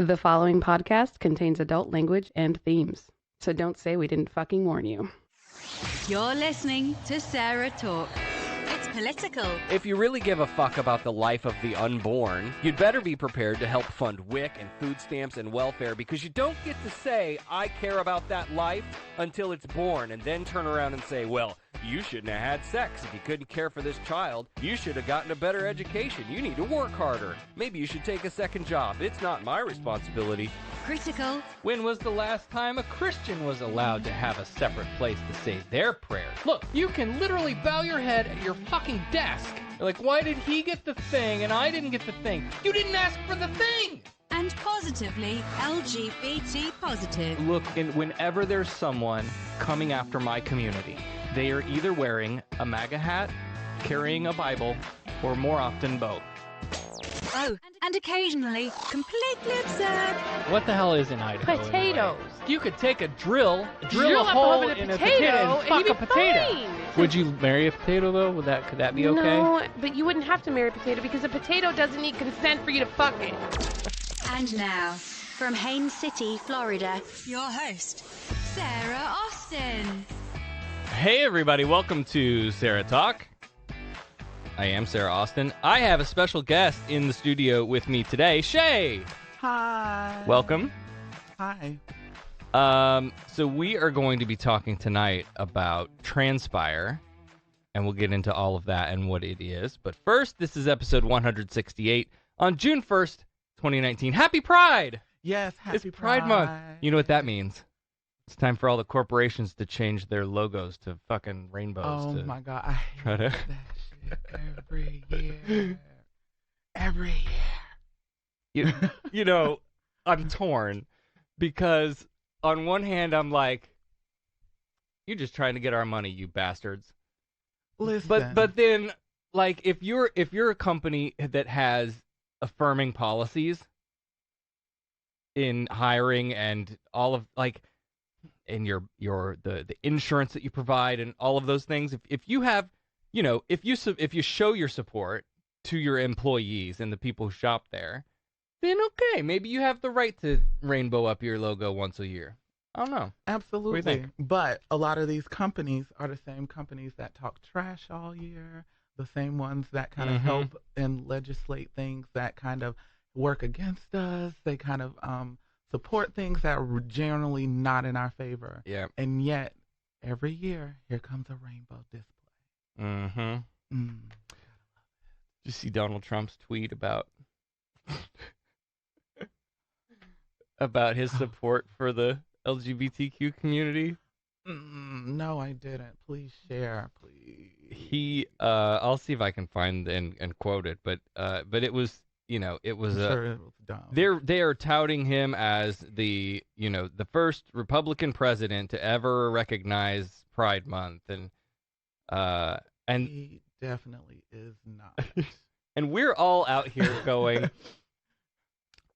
The following podcast contains adult language and themes, so don't say we didn't fucking warn you. You're listening to SarahTalk. It's political. If you really give a fuck about the life of the unborn, you'd better be prepared to help fund WIC and food stamps and welfare, because you don't get to say, I care about that life until it's born, and then turn around and say, well, you shouldn't have had sex if you couldn't care for this child. You should have gotten a better education. You need to work harder. Maybe you should take a second job. It's not my responsibility. Critical. When was the last time a Christian was allowed to have a separate place to say their prayers? Look, you can literally bow your head at your fucking desk. You're like, why did he get the thing and I didn't get the thing? You didn't ask for the thing! And positively LGBT positive. Look, whenever there's someone coming after my community, they are either wearing a MAGA hat, carrying a Bible, or more often both. Oh, and occasionally completely absurd. What the hell is in Idaho? Potatoes. Anyway? You could take a drill a Drill up hole a in potato a potato and fuck you'd a be potato. fine. Would you marry a potato though? Could that be okay? No, but you wouldn't have to marry a potato because a potato doesn't need consent for you to fuck it. And now, from Haines City, Florida, your host, Sarah Austin. Hey everybody, welcome to SarahTalk. I am Sarah Austin. I have a special guest in the studio with me today, Shay. Hi. Welcome. Hi. So we are going to be talking tonight about Transpire, and we'll get into all of that and what it is. But first, this is episode 168 on June 1st, 2019. Happy Pride! Yes, happy It's Pride Month. You know what that means? It's time for all the corporations to change their logos to fucking rainbows. Oh to my God, I hate try to- that shit every year. Every year. You know, I'm torn because on one hand I'm like, you're just trying to get our money, you bastards. Listen. But then, like, if you're a company that has affirming policies in hiring and all of, like, and the insurance that you provide and all of those things, if you have, you know, if you show your support to your employees and the people who shop there, then okay, maybe you have the right to rainbow up your logo once a year. I don't know. Absolutely. What do you think? But a lot of these companies are the same companies that talk trash all year, the same ones that kind of Mhm. help and legislate things that kind of work against us. They kind of support things that are generally not in our favor. Yeah. And yet, every year, here comes a rainbow display. Mm-hmm. Mm. Did you see Donald Trump's tweet about his support for the LGBTQ community? No, I didn't. Please share, please. He, I'll see if I can find and quote it, but it was, you know, it was I'm sure it was dumb. they are touting him as the, you know, the first Republican president to ever recognize Pride Month, and He definitely is not. and we're all out here going,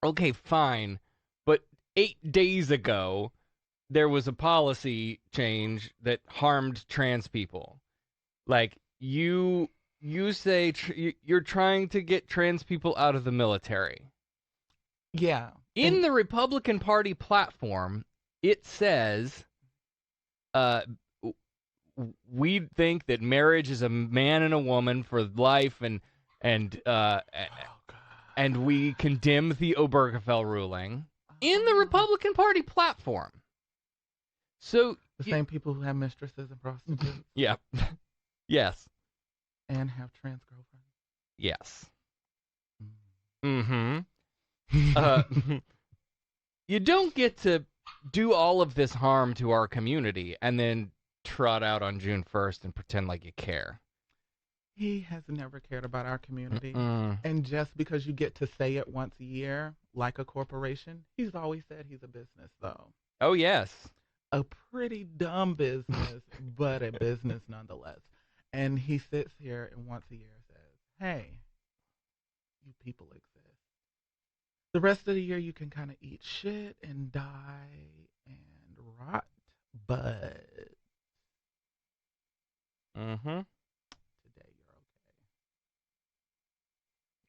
okay, fine, but 8 days ago there was a policy change that harmed trans people. Like, you say you're trying to get trans people out of the military. Yeah. In the Republican Party platform, it says, we think that marriage is a man and a woman for life, and we condemn the Obergefell ruling in the Republican Party platform. So The same people who have mistresses and prostitutes yeah, yes, and have trans girlfriends. yes, mm-hmm. You don't get to do all of this harm to our community and then trot out on June 1st and pretend like you care. He has never cared about our community. Mm. And just because you get to say it once a year, like a corporation, he's always said he's a business, though. Oh, yes. A pretty dumb business, but a business nonetheless. And he sits here and once a year says, hey, you people exist. The rest of the year you can kind of eat shit and die and rot, but Mm-hmm. today you're okay.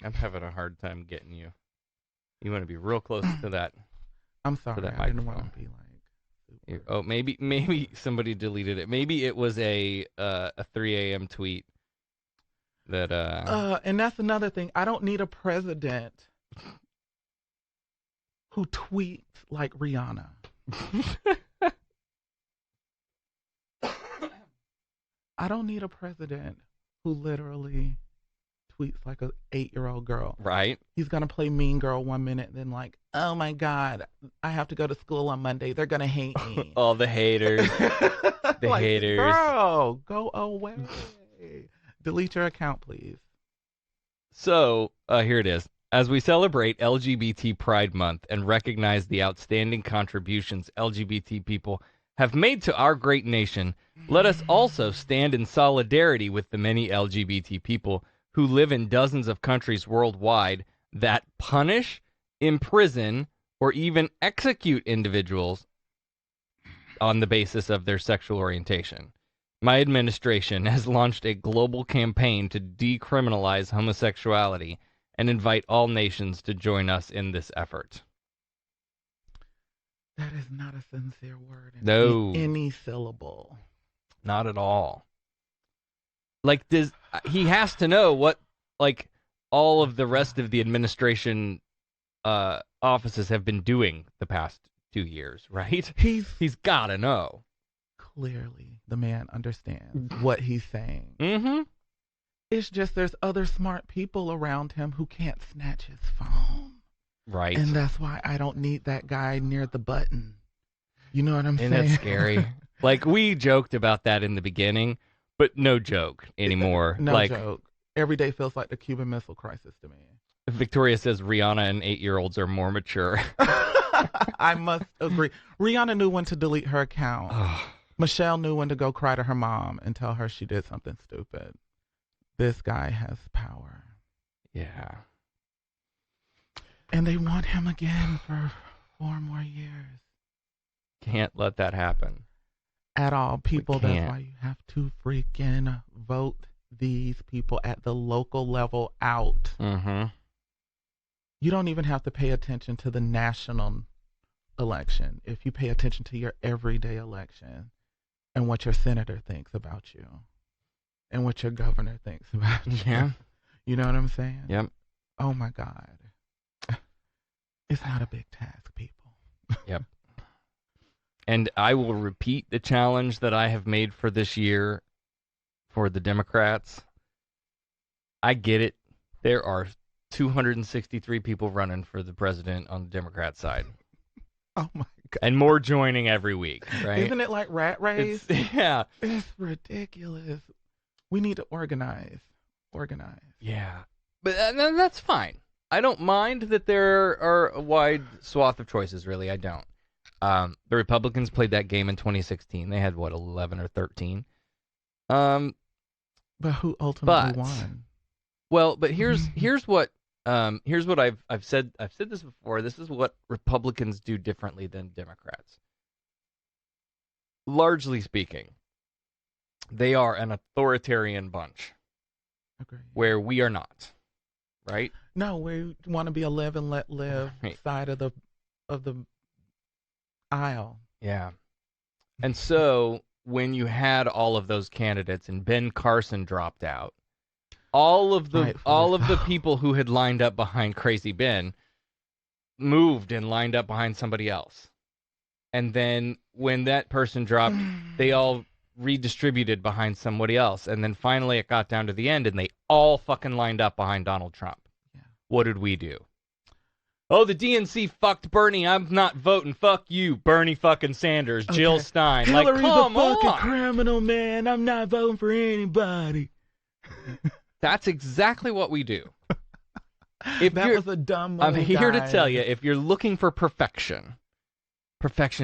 I'm having a hard time getting you. You want to be real close to that. I'm sorry, that I didn't want microphone. to be like. Oh, maybe somebody deleted it. Maybe it was a 3 a.m. tweet that And that's another thing. I don't need a president who tweets like Rihanna. I don't need a president who literally tweets like a 8-year-old girl. Right. He's gonna play mean girl 1 minute, then like, oh my God, I have to go to school on Monday. They're gonna hate me. All the haters. The Like, haters. Girl, go away. Delete your account, please. So, here it is. As we celebrate LGBT Pride Month and recognize the outstanding contributions LGBT people have made to our great nation, let us also stand in solidarity with the many LGBT people who live in dozens of countries worldwide that punish, imprison, or even execute individuals on the basis of their sexual orientation. My administration has launched a global campaign to decriminalize homosexuality and invite all nations to join us in this effort. That is not a sincere word in No. any syllable. Not at all. Like, he has to know what, like, all of the rest of the administration offices have been doing the past 2 years, right? He's got to know. Clearly, the man understands what he's saying. Mm-hmm. It's just there's other smart people around him who can't snatch his phone. Right. And that's why I don't need that guy near the button. You know what I'm saying? And that's scary. Like, we joked about that in the beginning, but no joke anymore. No joke. Every day feels like the Cuban Missile Crisis to me. Victoria says Rihanna and 8-year-olds are more mature. I must agree. Rihanna knew when to delete her account. Michelle knew when to go cry to her mom and tell her she did something stupid. This guy has power. Yeah. And they want him again for 4 more years. Can't let that happen. At all. People, that's can't. why you have to freaking vote these people at the local level out. Mm-hmm. You don't even have to pay attention to the national election if you pay attention to your everyday election and what your senator thinks about you and what your governor thinks about you. Yeah. You know what I'm saying? Yep. Oh my God. It's not a big task, people. Yep. And I will repeat the challenge that I have made for this year for the Democrats. I get it. There are 263 people running for the president on the Democrat side. Oh my God. And more joining every week, right? Isn't it like rat race? Yeah. It's ridiculous. We need to organize. Yeah. But that's fine. I don't mind that there are a wide swath of choices, really. I don't. The Republicans played that game in 2016. They had, 11 or 13? But who ultimately won? Well, but here's what I've said. I've said this before. This is what Republicans do differently than Democrats. Largely speaking, they are an authoritarian bunch. Agreed. Where we are not, right? No, we want to be a live and let live side of the aisle. Yeah. And so when you had all of those candidates and Ben Carson dropped out, all of the people who had lined up behind Crazy Ben moved and lined up behind somebody else. And then when that person dropped, they all redistributed behind somebody else. And then finally it got down to the end and they all fucking lined up behind Donald Trump. Yeah. What did we do? Oh, the DNC fucked Bernie. I'm not voting. Fuck you, Bernie fucking Sanders, okay. Jill Stein. Hillary's come a fucking on. criminal, man. I'm not voting for anybody. That's exactly what we do. That was a dumb move, I'm here guys. to tell you, if you're looking for perfection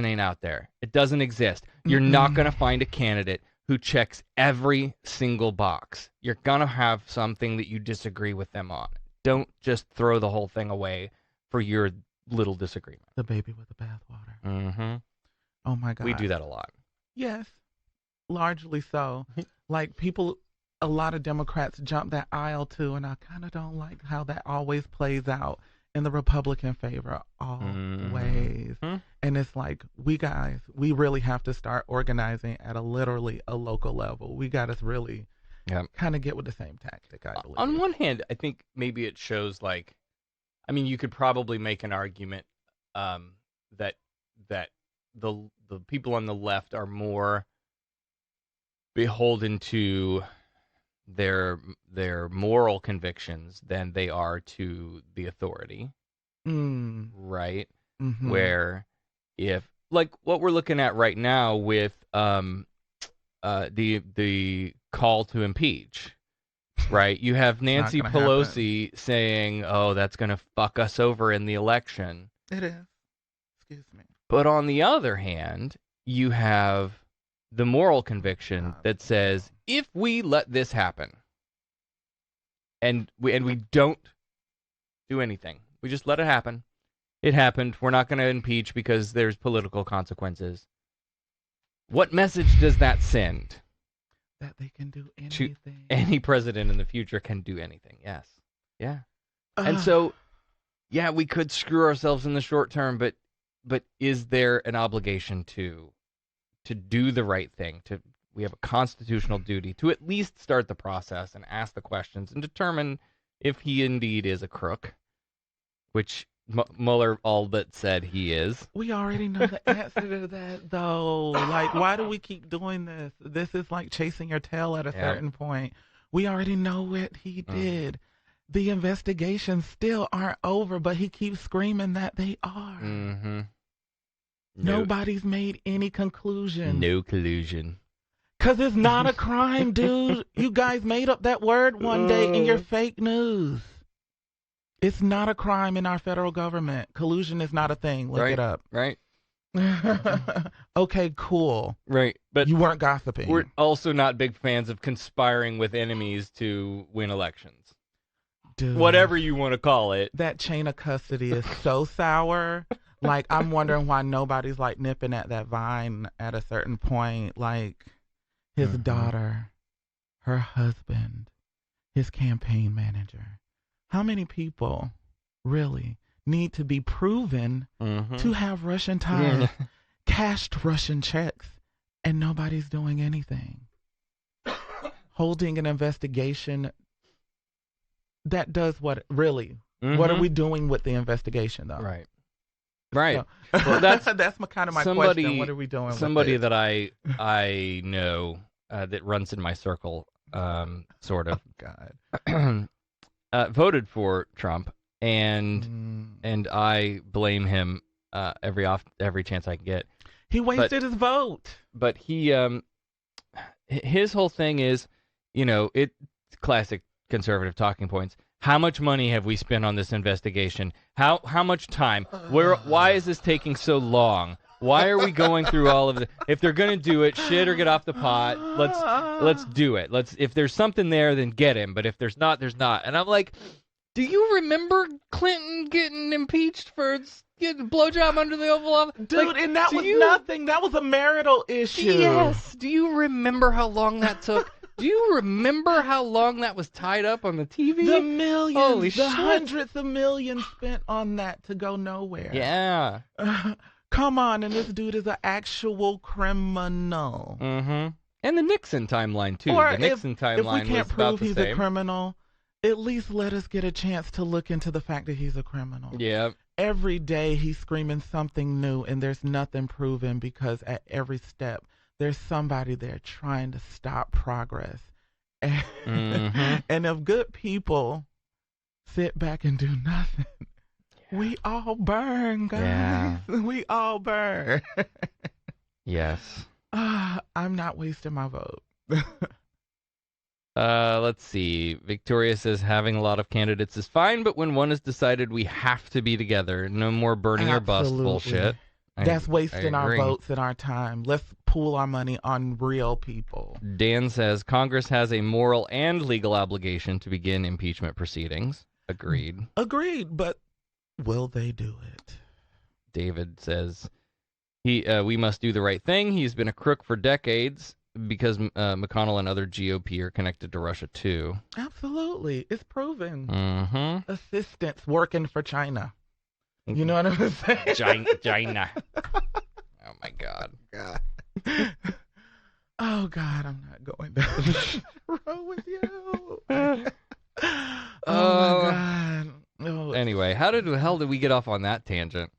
ain't out there. It doesn't exist. You're not going to find a candidate who checks every single box. You're going to have something that you disagree with them on. Don't just throw the whole thing away for your little disagreement. The baby with the bathwater. Mm-hmm. Oh, my God. We do that a lot. Yes, largely so. Like, a lot of Democrats jump that aisle, too, and I kind of don't like how that always plays out. in the Republican favor always. Mm-hmm. And it's like, we really have to start organizing at literally a local level. We got to really kind of get with the same tactic, I believe. On one hand, I think maybe it shows like, I mean, you could probably make an argument that the people on the left are more beholden to their moral convictions than they are to the authority, right? Mm-hmm. Where if like what we're looking at right now with the call to impeach, right? You have Nancy Pelosi saying, "Oh, that's going to fuck us over in the election." It is. Excuse me. But on the other hand, you have the moral conviction that says, if we let this happen, and we don't do anything, we just let it happen. It happened. We're not going to impeach because there's political consequences. What message does that send? That they can do anything. Any president in the future can do anything. Yes. Yeah. And so, yeah, we could screw ourselves in the short term, but is there an obligation to do the right thing? We have a constitutional duty to at least start the process and ask the questions and determine if he indeed is a crook, which Mueller all but said he is. We already know the answer to that, though. Like, why do we keep doing this? This is like chasing your tail at a certain point. We already know what he did. The investigations still aren't over, but he keeps screaming that they are. Mm-hmm. Nobody's made any conclusion. No collusion. Because it's not a crime, dude. You guys made up that word one day in your fake news. It's not a crime in our federal government. Collusion is not a thing. Look it up. Right. Okay, cool. Right. But you weren't gossiping. We're also not big fans of conspiring with enemies to win elections. Dude, whatever you want to call it. That chain of custody is so sour. Like, I'm wondering why nobody's, like, nipping at that vine at a certain point. Like, his daughter, her husband, his campaign manager. How many people really need to be proven to have Russian ties, cashed Russian checks, and nobody's doing anything? Holding an investigation that does what, really? What are we doing with the investigation, though? Right. Right. So, well, that's my question. What are we doing? Somebody with that I know that runs in my circle, sort of. God. Voted for Trump, and I blame him every chance I can get. He wasted his vote. But his whole thing is, it's classic conservative talking points. How much money have we spent on this investigation? How much time? Why is this taking so long? Why are we going through all of it? If they're gonna do it, shit or get off the pot. Let's do it. If there's something there, then get him. But if there's not, there's not. And I'm like, do you remember Clinton getting impeached for getting a blowjob under the Oval Office? Dude, and that was nothing. That was a marital issue. Yes. Do you remember how long that took? Do you remember how long that was tied up on the TV? The millions, Holy the shit. hundreds of millions spent on that to go nowhere. Yeah. Come on, and this dude is an actual criminal. Mm-hmm. And the Nixon timeline, too. Or the Nixon timeline if we can't was about prove the he's same. a criminal, at least let us get a chance to look into the fact that he's a criminal. Yeah. Every day he's screaming something new, and there's nothing proven because at every step there's somebody there trying to stop progress. And if good people sit back and do nothing, we all burn, guys. Yeah. We all burn. Yes. I'm not wasting my vote. Let's see. Victoria says having a lot of candidates is fine, but when one is decided, we have to be together. No more burning or bust bullshit. That's wasting our votes and our time. Let's pool our money on real people. Dan says Congress has a moral and legal obligation to begin impeachment proceedings. Agreed. Agreed, but will they do it? David says we must do the right thing. He's been a crook for decades. because McConnell and other GOP are connected to Russia too. Absolutely. It's proven. Mm-hmm. Assistants working for China. You know what I'm saying? China. Oh my God. God. Oh God, I'm not going down the road with you. Oh my God. Oh, anyway, how the hell did we get off on that tangent?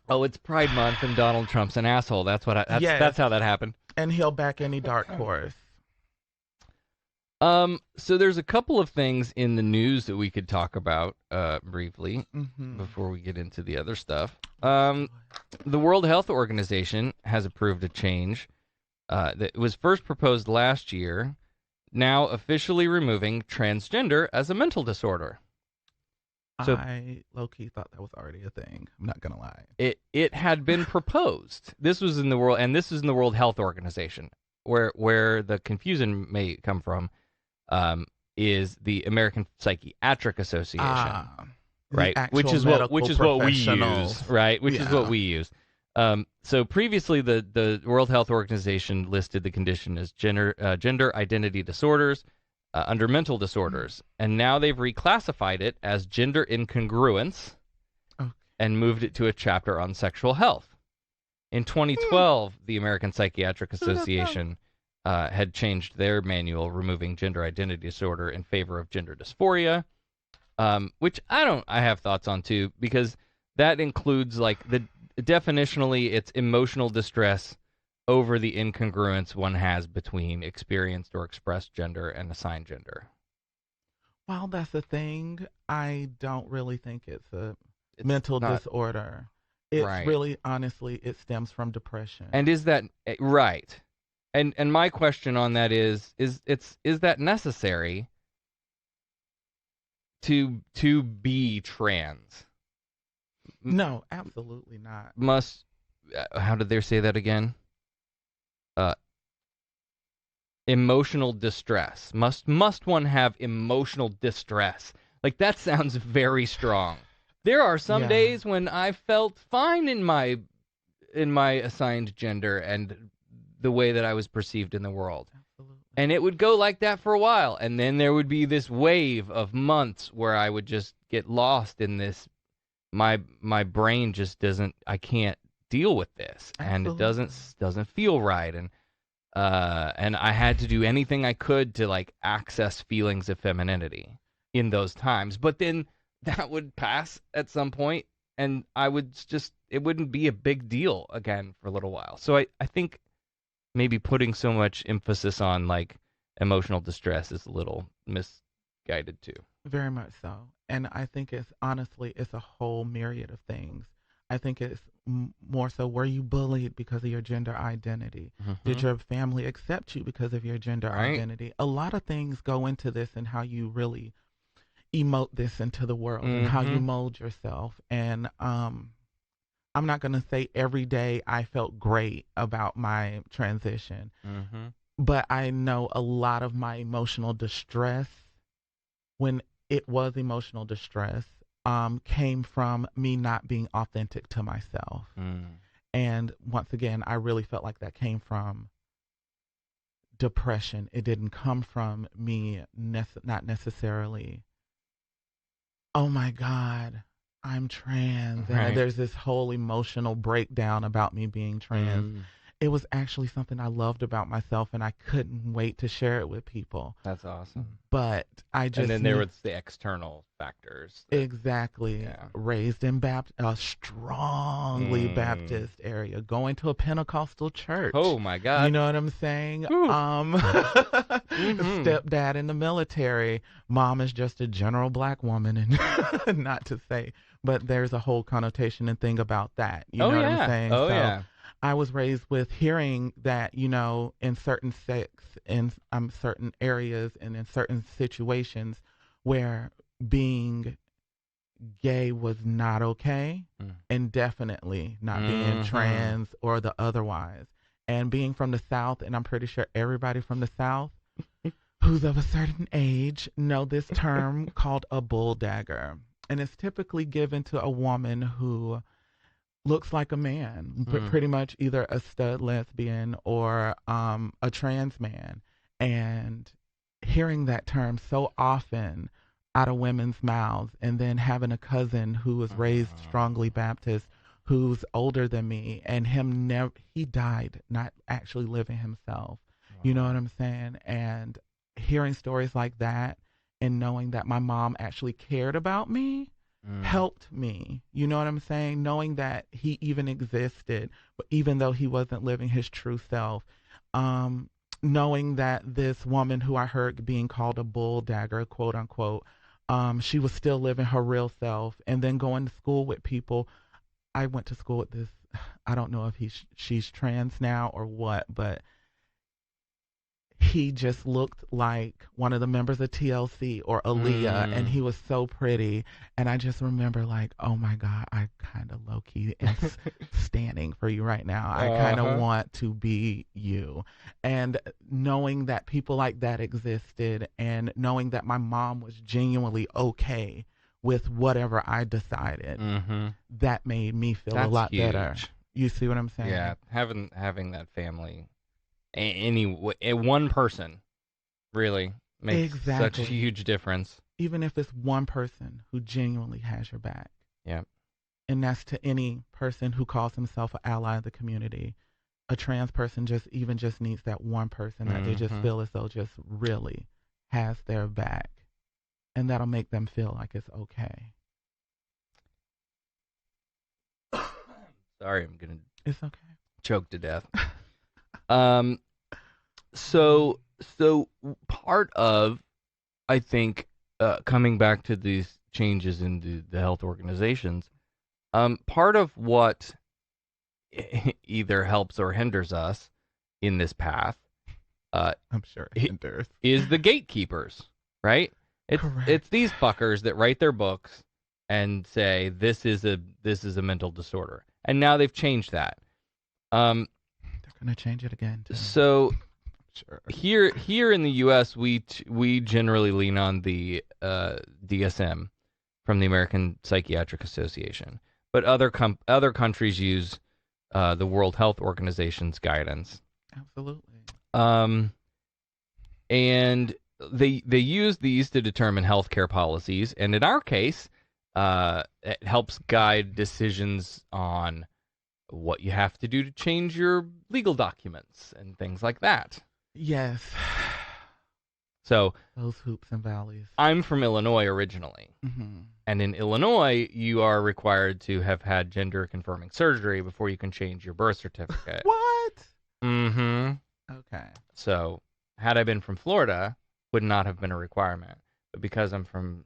Oh, it's Pride Month and Donald Trump's an asshole. That's how that happened. And he'll back any dark horse. So there's a couple of things in the news that we could talk about briefly before we get into the other stuff. The World Health Organization has approved a change that was first proposed last year, now officially removing transgender as a mental disorder. So I low-key thought that was already a thing. I'm not gonna lie. It had been proposed. This was in the World Health Organization, where the confusion may come from. Is the American Psychiatric Association, right? Which is what we use, right? Which is what we use. So previously, the World Health Organization listed the condition as gender identity disorders under mental disorders, and now they've reclassified it as gender incongruence and moved it to a chapter on sexual health. In 2012, the American Psychiatric Association had changed their manual, removing gender identity disorder in favor of gender dysphoria, which I have thoughts on too, because that includes definitionally it's emotional distress over the incongruence one has between experienced or expressed gender and assigned gender. While that's a thing, I don't really think it's a mental disorder. It's really, honestly, it stems from depression. And is that right? And my question on that is that necessary to be trans? No, absolutely not. How did they say that again? Emotional distress. Must one have emotional distress? Like, that sounds very strong. There are some days when I felt fine in my assigned gender and the way that I was perceived in the world. Absolutely. And it would go like that for a while, and then there would be this wave of months where I would just get lost in this. My brain just doesn't. I can't deal with this, and it doesn't feel right, and I had to do anything I could to access feelings of femininity in those times. But then that would pass at some point, and it wouldn't be a big deal again for a little while. So I think maybe putting so much emphasis on emotional distress is a little misguided too. Very much so. And I think it's a whole myriad of things. I think it's more so, were you bullied because of your gender identity? Mm-hmm. Did your family accept you because of your gender identity? A lot of things go into this and how you really emote this into the world and how you mold yourself. And I'm not going to say every day I felt great about my transition, but I know a lot of my emotional distress, when it was emotional distress, came from me not being authentic to myself. And once again, I really felt like that came from depression. It didn't come from me not necessarily, oh my God, I'm trans. And there's this whole emotional breakdown about me being trans. It was actually something I loved about myself, and I couldn't wait to share it with people. That's awesome. But and then there was the external factors. Exactly. Yeah. Raised in a strongly Baptist area, going to a Pentecostal church. Oh my God. You know what I'm saying? Stepdad in the military. Mom is just a general black woman, and not to say, but there's a whole connotation and thing about that. You know what I'm saying? Yeah. I was raised with hearing that, in certain sects, in certain areas, and in certain situations where being gay was not okay, and definitely not being trans or the otherwise. And being from the South, and I'm pretty sure everybody from the South who's of a certain age know this term called a bull dagger. And it's typically given to a woman who looks like a man, Mm. pretty much either a stud lesbian or a trans man. And hearing that term so often out of women's mouths, and then having a cousin who was raised strongly Baptist who's older than me, and he died not actually living himself. You know what I'm saying? And hearing stories like that and knowing that my mom actually cared about me helped me. You know what I'm saying? Knowing that he even existed, but even though he wasn't living his true self. Knowing that this woman who I heard being called a bull dagger, quote unquote, she was still living her real self, and then going to school with people. I went to school with this. I don't know if she's trans now or what, but he just looked like one of the members of TLC or Aaliyah, and he was so pretty. And I just remember like, oh my God, I kind of low key am standing for you right now. I kind of want to be you. And knowing that people like that existed, and knowing that my mom was genuinely okay with whatever I decided, that made me feel a lot better. You see what I'm saying? Yeah, having that family. One person really makes such a huge difference. Even if it's one person who genuinely has your back. Yeah. And that's to any person who calls himself an ally of the community. A trans person just needs that one person that they just feel as though just really has their back. And that'll make them feel like it's okay. Sorry, I'm gonna It's okay. choke to death. So part of, I think, coming back to these changes in the health organizations, part of what either helps or hinders us in this path, I'm sure it hinders, is the gatekeepers, right? It's these fuckers that write their books and say this is a mental disorder, and now they've changed that. They're gonna change it again too. So sure. Here in the U.S., we generally lean on the DSM from the American Psychiatric Association, but other countries use the World Health Organization's guidance. Absolutely. And they use these to determine healthcare policies, and in our case, it helps guide decisions on what you have to do to change your legal documents and things like that. Yes. So those hoops and valleys. I'm from Illinois originally. And in Illinois, you are required to have had gender-confirming surgery before you can change your birth certificate. What? Okay. So had I been from Florida, would not have been a requirement. But because I'm from...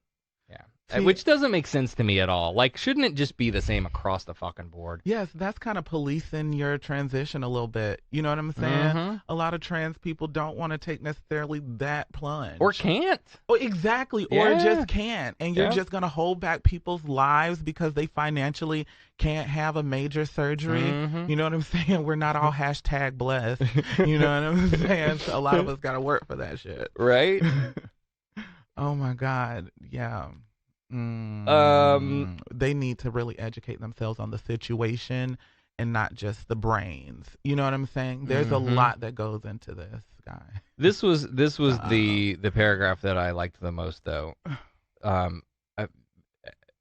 See, which doesn't make sense to me at all. Like, shouldn't it just be the same across the fucking board? Yes, that's kind of policing your transition a little bit. You know what I'm saying? A lot of trans people don't want to take necessarily that plunge. Or can't. Oh, exactly. Or just can't. And you're just going to hold back people's lives because they financially can't have a major surgery. You know what I'm saying? We're not all hashtag blessed. You know what I'm saying? So a lot of us got to work for that shit. Right? Oh, my God. Yeah. They need to really educate themselves on the situation and not just the brains. You know what I'm saying? There's a lot that goes into this, guy. This was the paragraph that I liked the most, though.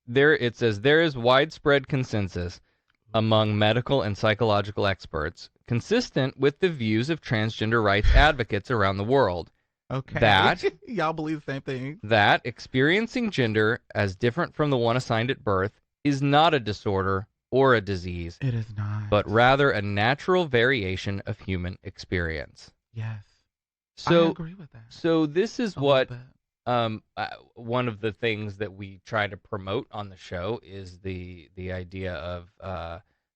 It says there is widespread consensus among medical and psychological experts consistent with the views of transgender rights advocates around the world. Okay. That y'all believe the same thing. That experiencing gender as different from the one assigned at birth is not a disorder or a disease. It is not. But rather a natural variation of human experience. Yes. So, I agree with that. So this is what one of the things that we try to promote on the show is the idea of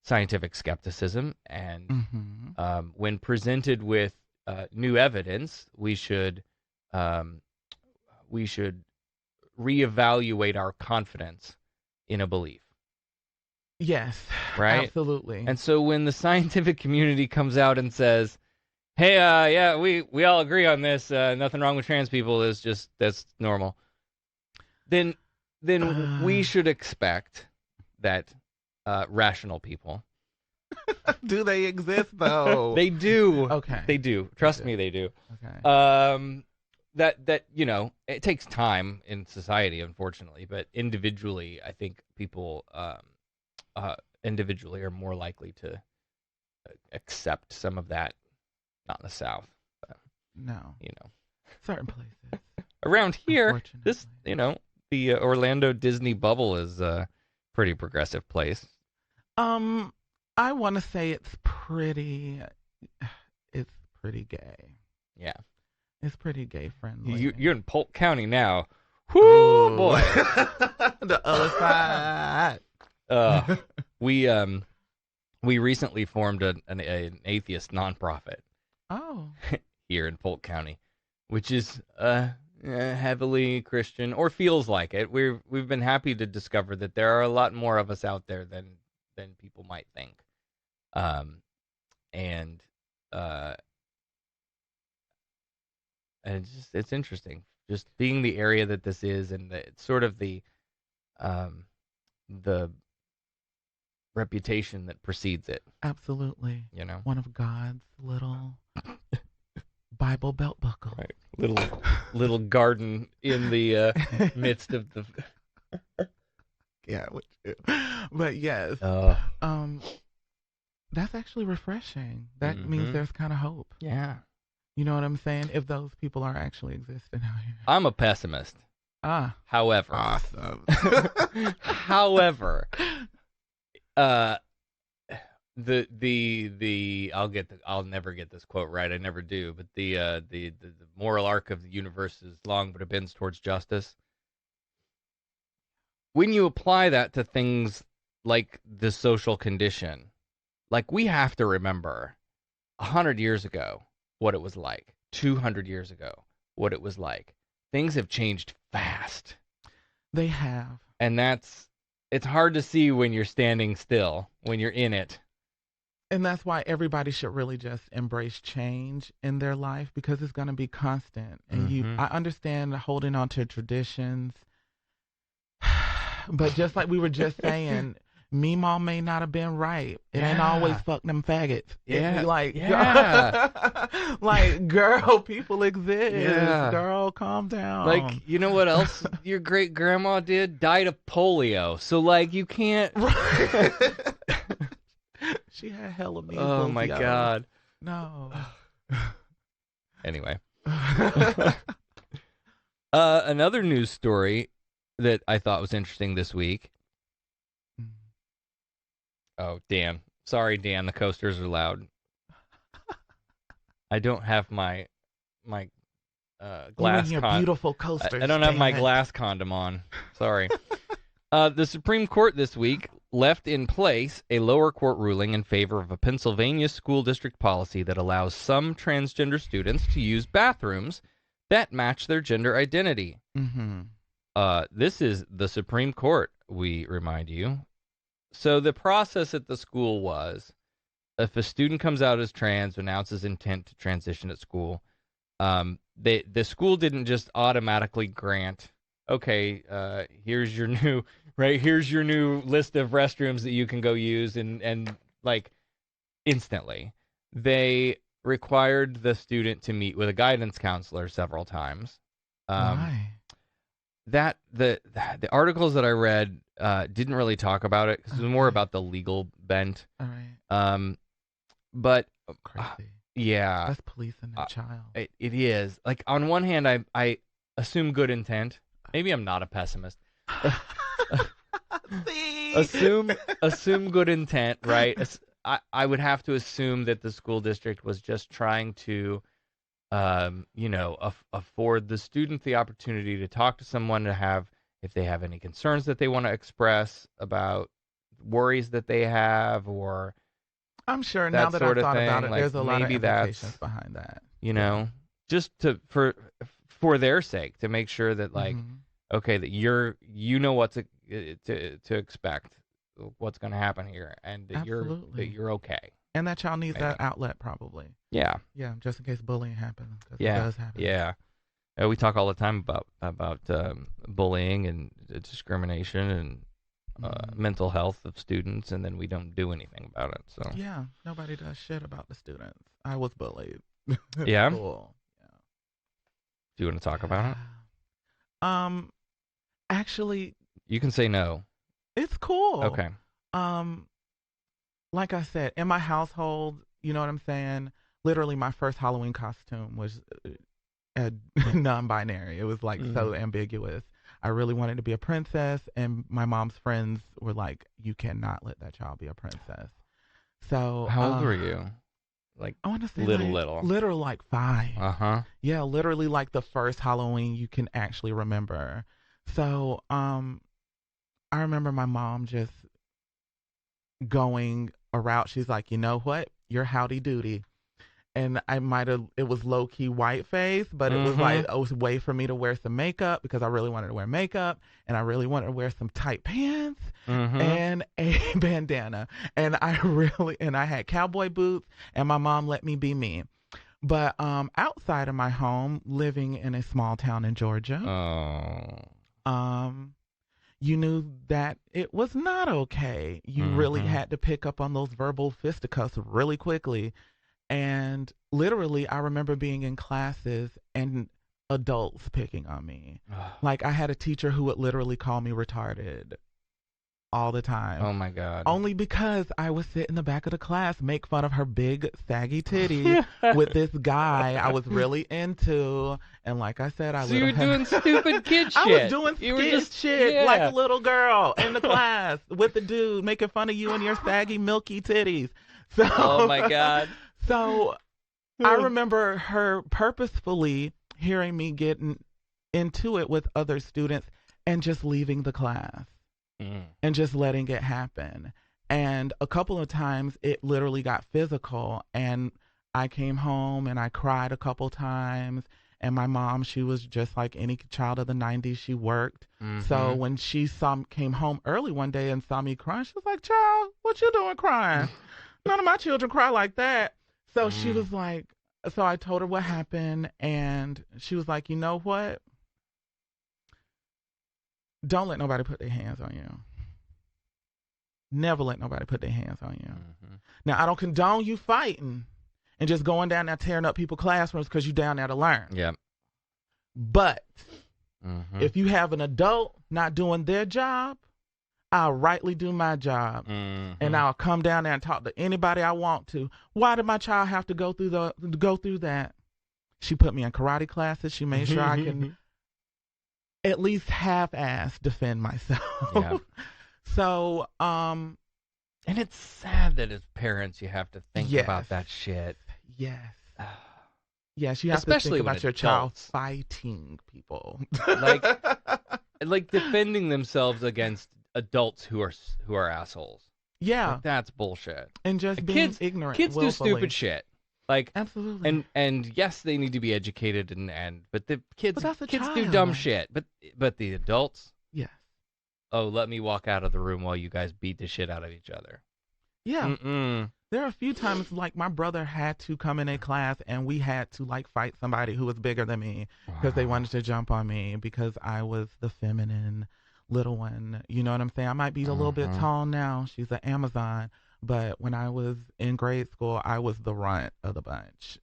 scientific skepticism, and when presented with new evidence, we should reevaluate our confidence in a belief. Yes, right? Absolutely. And so when the scientific community comes out and says, "Hey, yeah, we all agree on this. Nothing wrong with trans people. That's normal," then we should expect that rational people. Do they exist though? They do. Okay. They do. Trust me, they do. Okay. That it takes time in society, unfortunately, but individually, I think people individually are more likely to accept some of that. Not in the South, but, No. Certain places. Around here, this Unfortunately. the Orlando Disney bubble is a pretty progressive place. I want to say it's pretty gay. Yeah. It's pretty gay friendly. You're in Polk County now. Whoo, boy. The other side. We recently formed an atheist nonprofit Oh. here in Polk County, which is heavily Christian, or feels like it. We've been happy to discover that there are a lot more of us out there than people might think. And it's interesting just being the area that this is, and it's sort of the reputation that precedes it. Absolutely. You know, One of God's little Bible belt buckles. right? Little garden in the midst of the. Yeah, but yes. That's actually refreshing. That means there's kind of hope. Yeah. You know what I'm saying? If those people are actually existing out here. I'm a pessimist. However. Awesome. However, I'll never get this quote right. I never do. But the moral arc of the universe is long, but it bends towards justice. When you apply that to things like the social condition, like we have to remember 100 years ago what it was like, 200 years ago what it was like. Things have changed fast. They have. And it's hard to see when you're standing still, when you're in it. And that's why everybody should really just embrace change in their life, because it's going to be constant. And I understand holding on to traditions, but just like we were just saying, Meemaw may not have been right. It ain't always fuck them faggots. Yeah. Like, girl, people exist. Yeah. Girl, calm down. Like, you know what else your great grandma did? Died of polio. So, like, you can't. She had hella measles. Oh my God. No. Anyway. Another news story that I thought was interesting this week. Oh, Dan. Sorry, Dan. The coasters are loud. I don't have my glass condom. Beautiful coasters. I don't have my glass condom on. Sorry. The Supreme Court this week left in place a lower court ruling in favor of a Pennsylvania school district policy that allows some transgender students to use bathrooms that match their gender identity. This is the Supreme Court, we remind you. So the process at the school was, if a student comes out as trans, announces intent to transition at school, the school didn't just automatically grant, okay, here's your new list of restrooms that you can go use, and like instantly. They required the student to meet with a guidance counselor several times. Why? That the articles that I read didn't really talk about it, because it was more about the legal bent. All right. But Crazy. Yeah, That's policing a child. it is. Like, on one hand, I assume good intent. Maybe I'm not a pessimist. See? Assume good intent, right? I would have to assume that the school district was just trying to afford the student the opportunity to talk to someone, to have, if they have any concerns that they want to express about worries that they have, or I'm sure now that I've thought about it, like, there's a lot of maybe implications behind that. Just for their sake, to make sure that, like, okay, that you know what to expect, what's going to happen here, and that you're okay. And that child needs that outlet, probably. Yeah. Yeah, just in case bullying happens. Yeah. It does happen. Yeah. We talk all the time about bullying and discrimination, and mental health of students, and then we don't do anything about it. So Yeah, nobody does shit about the students. I was bullied. yeah, Cool. do you want to talk about it? Actually, You can say no. it's cool. Okay. Like I said, in my household, you know what I'm saying? Literally, my first Halloween costume was non-binary. It was like so ambiguous. I really wanted to be a princess, and my mom's friends were like, "You cannot let that child be a princess." So, How old were you? Like I want to say little. like 5. Uh-huh. Yeah, literally like the first Halloween you can actually remember. So, I remember my mom just going a route. She's like, you know what? You're howdy doody. And it was low key white face, but it was like, it was a way for me to wear some makeup because I really wanted to wear makeup and I really wanted to wear some tight pants and a bandana. And I had cowboy boots, and my mom let me be me. But outside of my home, living in a small town in Georgia, you knew that it was not okay. You really had to pick up on those verbal fisticuffs really quickly. And literally, I remember being in classes and adults picking on me. Like, I had a teacher who would literally call me retarded all the time. Oh, my God. Only because I would sit in the back of the class, make fun of her big, saggy titties with this guy I was really into. And like I said, you were doing stupid kid shit. I was doing shit like a little girl in the class with the dude making fun of you and your saggy, milky titties. So, oh, my God. So I remember her purposefully hearing me getting into it with other students and just leaving the class and just letting it happen. And a couple of times it literally got physical, and I came home and I cried a couple times. And my mom, she was just like any child of the 90s. She worked. So when she came home early one day and saw me crying, she was like, "Child, what you doing crying? None of my children cry like that." So she was like, so I told her what happened, and she was like, you know what? Don't let nobody put their hands on you. Never let nobody put their hands on you. Now, I don't condone you fighting and just going down there tearing up people's classrooms because you're down there to learn. Yeah. But if you have an adult not doing their job, I'll rightly do my job, and I'll come down there and talk to anybody I want to. Why did my child have to go through that? She put me in karate classes. She made sure I can at least half-ass defend myself. Yeah. So, and it's sad that as parents you have to think about that shit. Yes. Yes, you have Especially to think about your adults. child fighting people. like defending themselves against adults who are assholes. Yeah. Like, that's bullshit. And just being ignorant. Kids willfully. do stupid shit. Like, absolutely. And yes, they need to be educated but the kids do child. dumb shit. But the adults, yes. Oh, let me walk out of the room while you guys beat the shit out of each other. Yeah. There are a few times like my brother had to come in a class and we had to like fight somebody who was bigger than me because they wanted to jump on me because I was the feminine little one. You know what I'm saying? I might be a little bit tall now. She's an Amazon. But when I was in grade school, I was the runt of the bunch.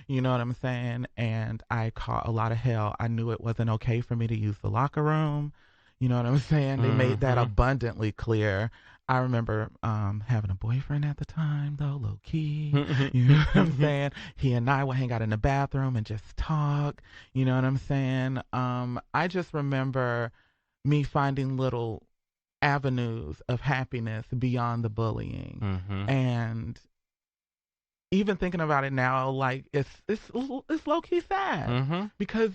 You know what I'm saying? And I caught a lot of hell. I knew it wasn't okay for me to use the locker room. You know what I'm saying? They made that abundantly clear. I remember having a boyfriend at the time, though, low key. You know what I'm saying? He and I would hang out in the bathroom and just talk. You know what I'm saying? I just remember me finding little avenues of happiness beyond the bullying. And even thinking about it now, like it's low key sad because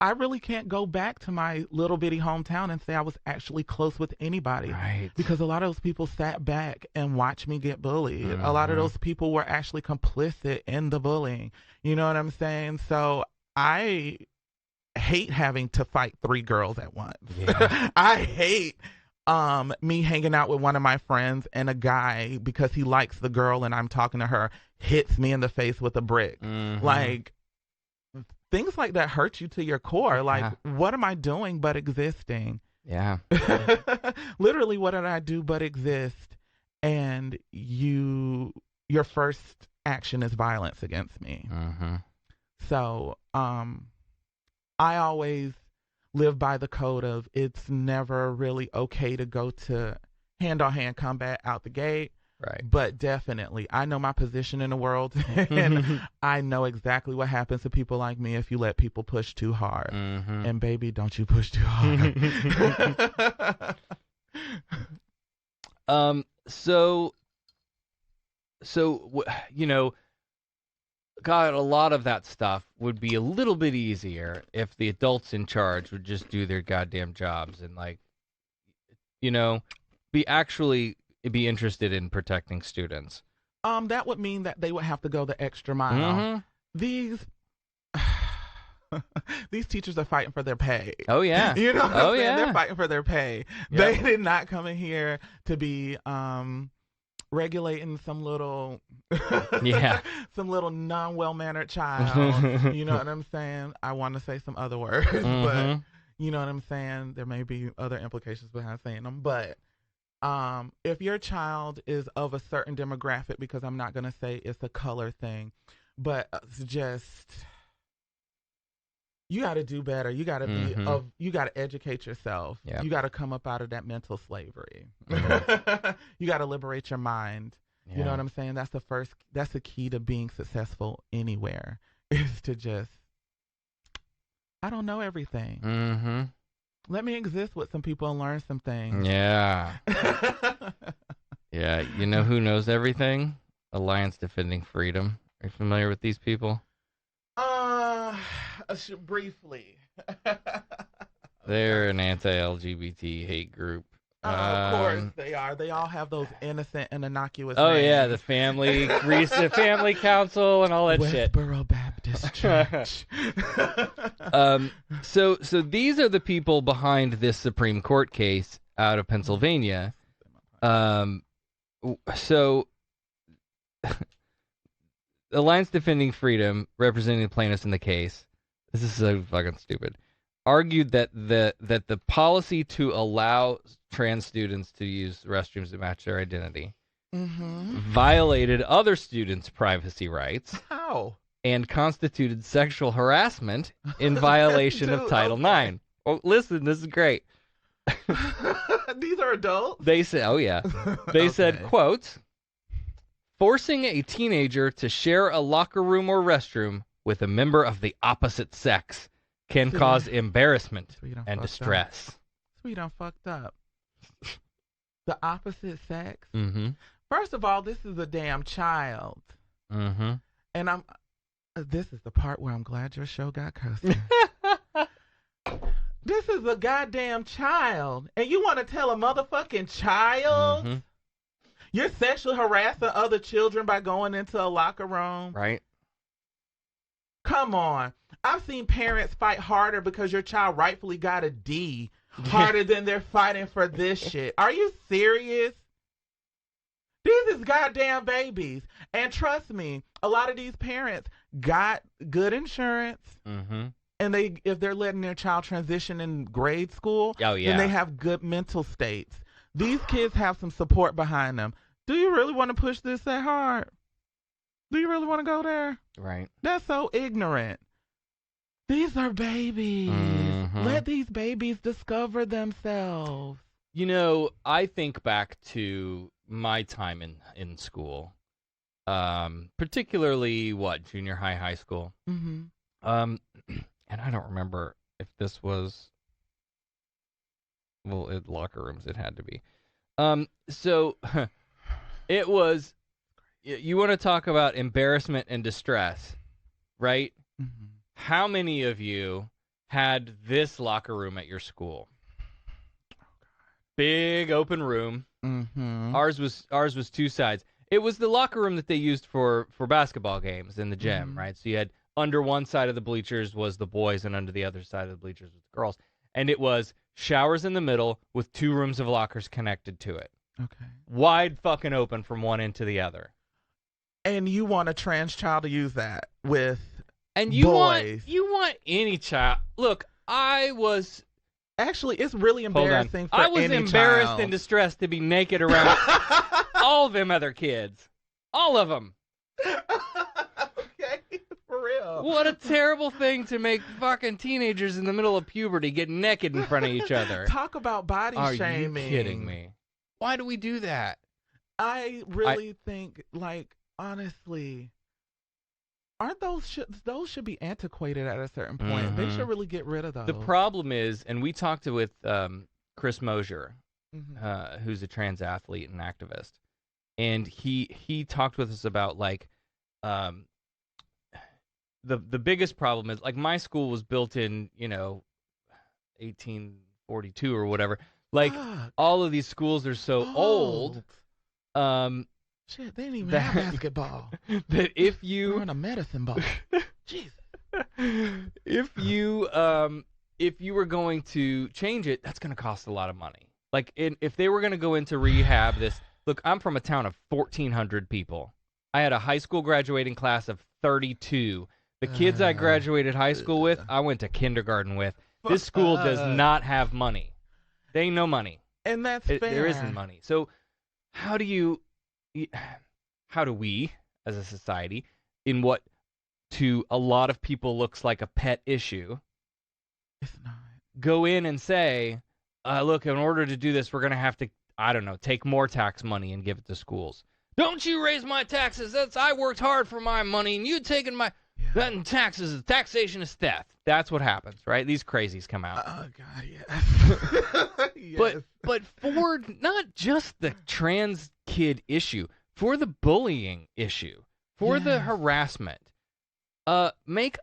I really can't go back to my little bitty hometown and say I was actually close with anybody. Right. Because a lot of those people sat back and watched me get bullied. A lot of those people were actually complicit in the bullying. You know what I'm saying? So I hate having to fight 3 girls at once. Yeah. I hate me hanging out with one of my friends and a guy, because he likes the girl and I'm talking to her, hits me in the face with a brick. Like, things like that hurt you to your core. Like, what am I doing but existing? Yeah. Literally, what did I do but exist? And your first action is violence against me. Mm-hmm. So, I always live by the code of it's never really okay to go to hand-on-hand combat out the gate. Right. But definitely, I know my position in the world, and I know exactly what happens to people like me if you let people push too hard. Mm-hmm. And baby, don't you push too hard. God, a lot of that stuff would be a little bit easier if the adults in charge would just do their goddamn jobs and, like, be interested in protecting students. That would mean that they would have to go the extra mile. Mm-hmm. These teachers are fighting for their pay. Oh, yeah. You know what I'm saying? Yeah. They're fighting for their pay. Yep. They did not come in here to be regulating some little some little non-well-mannered child. You know what I'm saying? I want to say some other words, but you know what I'm saying? There may be other implications behind saying them, but if your child is of a certain demographic, because I'm not going to say it's a color thing, but it's just, you got to do better. You got to you got to educate yourself. Yep. You got to come up out of that mental slavery. Mm-hmm. You got to liberate your mind. Yeah. You know what I'm saying? That's the key to being successful anywhere, is to just, I don't know everything. Mm-hmm. Let me exist with some people and learn some things. Yeah. Yeah. You know who knows everything? Alliance Defending Freedom. Are you familiar with these people? Briefly. They're an anti-LGBT hate group. Of course they are. They all have those innocent and innocuous Oh names. yeah, the family council and all that shit. Westboro Baptist Church. So these are the people behind this Supreme Court case out of Pennsylvania. So Alliance Defending Freedom, representing the plaintiffs in the case, this is so fucking stupid, argued that the policy to allow trans students to use restrooms that match their identity violated other students' privacy rights. How? And constituted sexual harassment in violation of Title IX. Oh, listen, this is great. These are adults? They said, oh yeah. They said, quote, forcing a teenager to share a locker room or restroom with a member of the opposite sex can cause embarrassment and distress. Sweet, I'm fucked up. The opposite sex? Mm-hmm. First of all, this is a damn child. Mm-hmm. And this is the part where I'm glad your show got cussing. This is a goddamn child. And you want to tell a motherfucking child you're sexually harassing other children by going into a locker room? Right. Come on. I've seen parents fight harder because your child rightfully got a D harder than they're fighting for this shit. Are you serious? These is goddamn babies. And trust me, a lot of these parents got good insurance. Mm-hmm. And if they're letting their child transition in grade school, then they have good mental states. These kids have some support behind them. Do you really want to push this that hard? Do you really want to go there? Right. That's so ignorant. These are babies. Mm-hmm. Let these babies discover themselves. You know, I think back to my time in school, particularly junior high school. Mm-hmm. And I don't remember if this was, locker rooms. It had to be. So it was. You want to talk about embarrassment and distress, right? Mm-hmm. How many of you had this locker room at your school? Big open room. Mm-hmm. Ours was two sides. It was the locker room that they used for basketball games in the gym, right? So you had under one side of the bleachers was the boys, and under the other side of the bleachers was the girls. And it was showers in the middle with 2 rooms of lockers connected to it. Okay. Wide fucking open from one end to the other. And you want a trans child to use that with and you boys. want any child. Look, I was Actually, it's really Hold on. embarrassing for I was any embarrassed child. and distressed to be naked around all them other kids. All of them. Okay, for real. What a terrible thing to make fucking teenagers in the middle of puberty get naked in front of each other. Talk about body Are shaming. you kidding me? Why do we do that? I really think, like, honestly, aren't those should be antiquated at a certain point. They should really get rid of those. The problem is, and we talked with Chris Mosier, who's a trans athlete and activist, and he talked with us about, like, the biggest problem is, like, my school was built in 1842 or whatever. Like, all of these schools are so old. Shit, they didn't even have basketball. That if you on a medicine ball, Jesus. If you were going to change it, that's going to cost a lot of money. Like, if they were going to go into rehab this, look, I'm from a town of 1,400 people. I had a high school graduating class of 32. The kids I graduated high school with, I went to kindergarten with. This school does not have money. They ain't no money. And that's fair. There isn't money. So how do we, as a society, in what to a lot of people looks like a pet issue, it's not, go in and say, look, in order to do this, we're going to have to, I don't know, take more tax money and give it to schools. Don't you raise my taxes. I worked hard for my money, and you taking my... That taxes, taxation is theft. That's what happens, right? These crazies come out. Oh, God, yes. Yes. But for not just the trans kid issue, for the bullying issue, for the harassment, make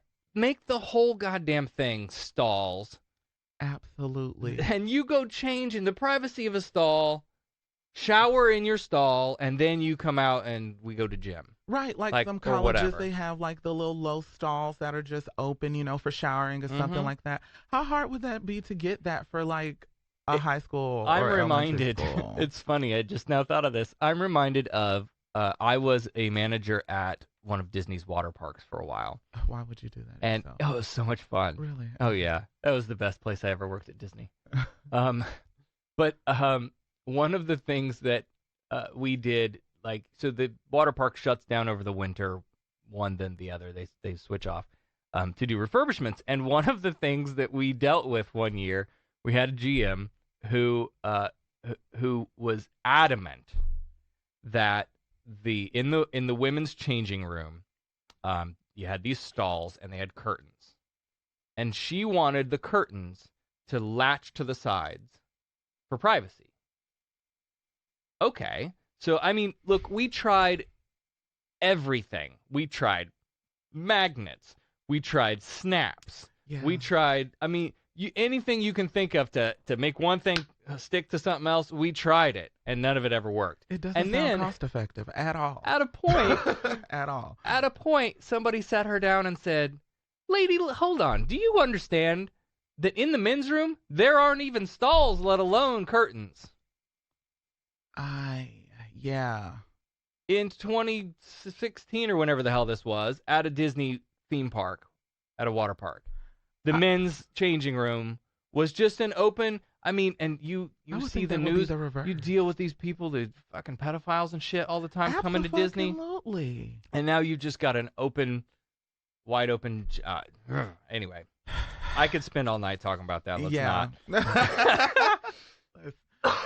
the whole goddamn thing stalls. Absolutely. And you go change in the privacy of a stall, shower in your stall, and then you come out and we go to gym. Right, like some colleges, they have like the little low stalls that are just open, for showering or something like that. How hard would that be to get that for like a high school or elementary school? It's funny, I just now thought of this. I'm reminded of, I was a manager at one of Disney's water parks for a while. Why would you do that? And it was so much fun. Really? Oh, yeah. That was the best place I ever worked at Disney. But one of the things that we did, like, so the water park shuts down over the winter, one then the other. They switch off to do refurbishments. And one of the things that we dealt with one year, we had a GM who was adamant that in the women's changing room, you had these stalls and they had curtains, and she wanted the curtains to latch to the sides for privacy. Okay. So, I mean, look, we tried everything. We tried magnets. We tried snaps. Yeah. We tried, I mean, anything you can think of to make one thing stick to something else, we tried it, and none of it ever worked. It doesn't sound cost effective at all. At a point, At a point, somebody sat her down and said, "Lady, hold on. Do you understand that in the men's room, there aren't even stalls, let alone curtains?" Yeah. In 2016 or whenever the hell this was, at a Disney theme park, at a water park, the men's changing room was just an open. I mean, and you see the news. You deal with these people, the fucking pedophiles and shit, all the time coming to Disney. Absolutely. And now you've just got an wide open. Anyway, I could spend all night talking about that. Let's not.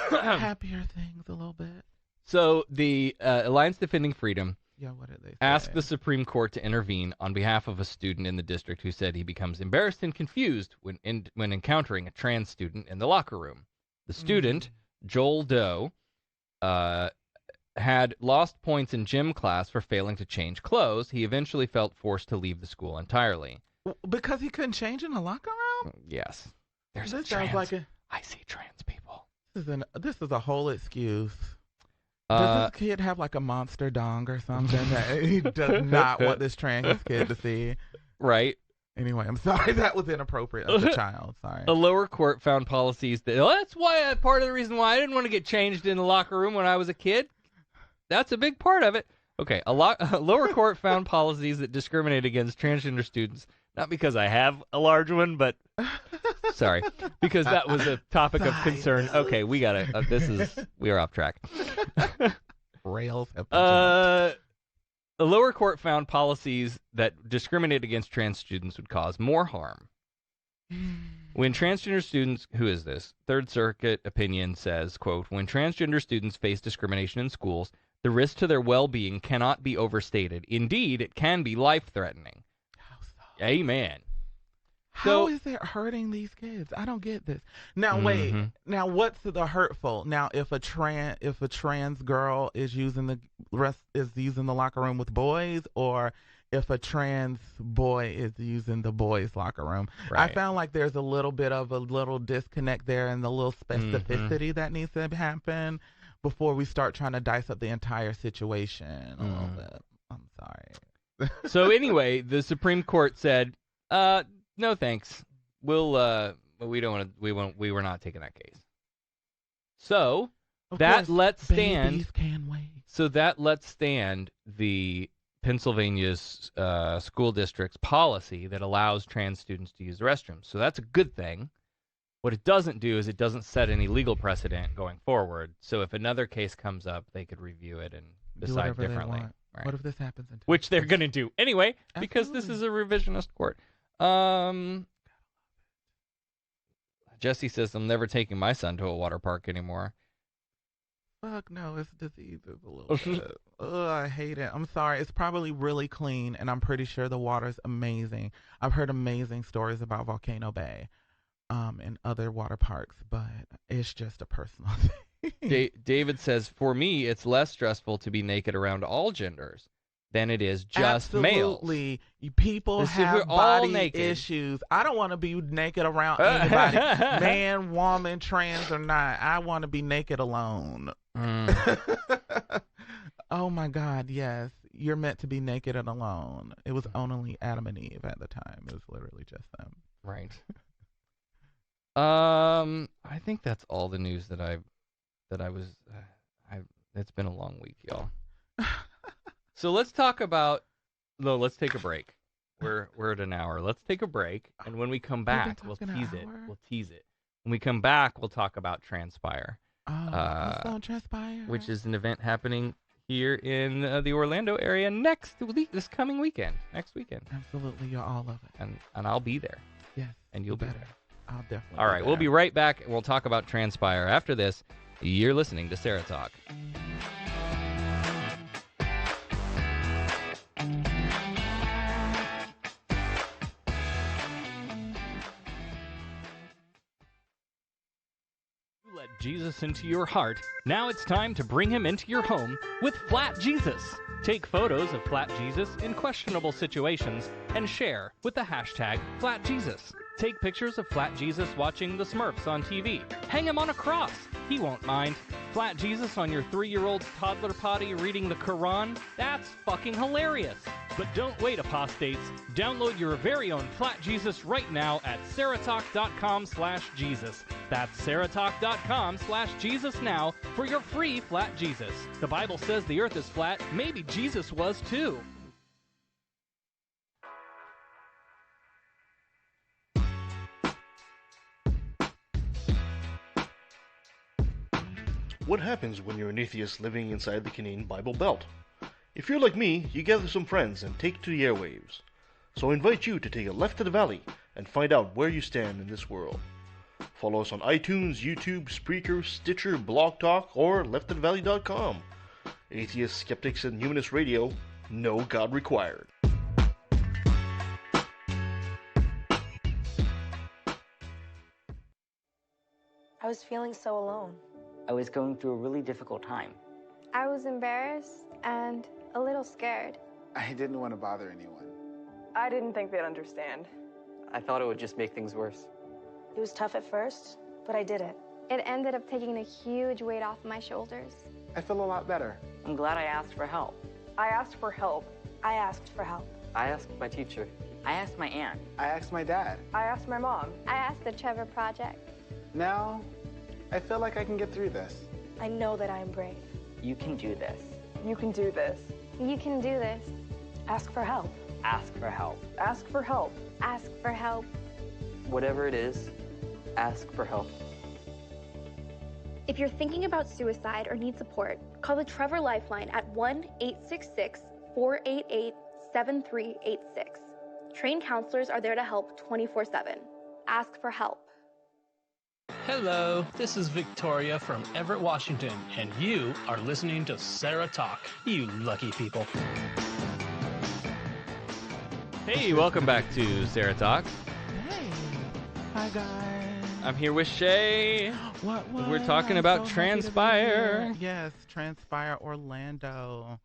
Happier things a little bit. So the Alliance Defending Freedom what did they say? Asked the Supreme Court to intervene on behalf of a student in the district who said he becomes embarrassed and confused when encountering a trans student in the locker room. The student, Joel Doe, had lost points in gym class for failing to change clothes. He eventually felt forced to leave the school entirely. Because he couldn't change in the locker room? Yes. This sounds like I see trans people. This is a whole excuse. Does this kid have like a monster dong or something that he does not want this trans kid to see? Right. Anyway, I'm sorry. That was inappropriate as a child. Sorry. A lower court found policies that... that's why part of the reason why I didn't want to get changed in the locker room when I was a kid. That's a big part of it. Okay, a lower court found policies that discriminate against transgender students Not because I have a large one, but sorry, because that was a topic of concern. Okay, we got it. We are off track. Rails have been jumped. The lower court found policies that discriminate against trans students would cause more harm. When transgender students, who is this? Third Circuit opinion says, quote, when transgender students face discrimination in schools, the risk to their well-being cannot be overstated. Indeed, it can be life-threatening. How so? Amen. How is it hurting these kids? I don't get this. Now wait. Now what's the hurtful? Now if a trans girl is using the locker room with boys, or if a trans boy is using the boys' locker room. Right. I found like there's a little bit of a little disconnect there, and the little specificity that needs to happen before we start trying to dice up the entire situation a little bit. I'm sorry. So anyway, the Supreme Court said, no thanks. We don't want to. We were not taking that case. So that lets stand. Can wait. So that lets stand the Pennsylvania's school district's policy that allows trans students to use the restrooms. So that's a good thing. What it doesn't do is it doesn't set any legal precedent going forward. So if another case comes up, they could review it and decide differently. Right. What if this happens in Texas? Which they're going to do anyway, because this is a revisionist court. Jesse says, I'm never taking my son to a water park anymore. Fuck no, it's diseases a little bit. Ugh, I hate it. I'm sorry. It's probably really clean, and I'm pretty sure the water's amazing. I've heard amazing stories about Volcano Bay and other water parks, but it's just a personal thing. David says, for me, it's less stressful to be naked around all genders than it is just males. Absolutely. People have body issues. I don't want to be naked around anybody, man, woman, trans or not. I want to be naked alone. Oh my God, yes. You're meant to be naked and alone. It was only Adam and Eve at the time. It was literally just them. Right. I think that's all the news that it's been a long week, y'all. So let's talk about. No, let's take a break. We're at an hour. Let's take a break, and when we come back, we'll tease it. When we come back, we'll talk about Transpire. What's on Transpire? Which is an event happening here in the Orlando area this coming weekend. Next weekend. Absolutely, you'll all love it. And I'll be there. Yes. And you'll be there. I'll definitely. All right, we'll be right back, and we'll talk about Transpire after this. You're listening to SarahTalk. Let Jesus into your heart. Now it's time to bring him into your home with Flat Jesus. Take photos of Flat Jesus in questionable situations and share with the hashtag FlatJesus. Take pictures of Flat Jesus watching the Smurfs on TV. Hang him on a cross. He won't mind. Flat Jesus on your 3-year-old's toddler potty reading the Quran? That's fucking hilarious. But don't wait, apostates. Download your very own Flat Jesus right now at SarahTalk.com/Jesus. That's SarahTalk.com/Jesus now for your free Flat Jesus. The Bible says the earth is flat. Maybe Jesus was too. What happens when you're an atheist living inside the Canadian Bible Belt? If you're like me, you gather some friends and take to the airwaves. So I invite you to take a left to the valley and find out where you stand in this world. Follow us on iTunes, YouTube, Spreaker, Stitcher, Blog Talk, or lefttothevalley.com. Atheists, Skeptics, and Humanist Radio, no God required. I was feeling so alone. I was going through a really difficult time. I was embarrassed and a little scared. I didn't want to bother anyone. I didn't think they'd understand. I thought it would just make things worse. It was tough at first, but I did it. It ended up taking a huge weight off my shoulders. I feel a lot better. I'm glad I asked for help. I asked for help. I asked for help. I asked my teacher. I asked my aunt. I asked my dad. I asked my mom. I asked the Trevor Project. Now, I feel like I can get through this. I know that I am brave. You can do this. You can do this. You can do this. Ask for help. Ask for help. Ask for help. Ask for help. Whatever it is, ask for help. If you're thinking about suicide or need support, call the Trevor Lifeline at 1-866-488-7386. Trained counselors are there to help 24/7. Ask for help. Hello, this is Victoria from Everett, Washington, and you are listening to SarahTalk, you lucky people. Hey, welcome back to SarahTalk. Hey. Hi, guys. I'm here with Shay. What? We're talking I'm about so happy to be Transpire. here. Yes, Transpire Orlando.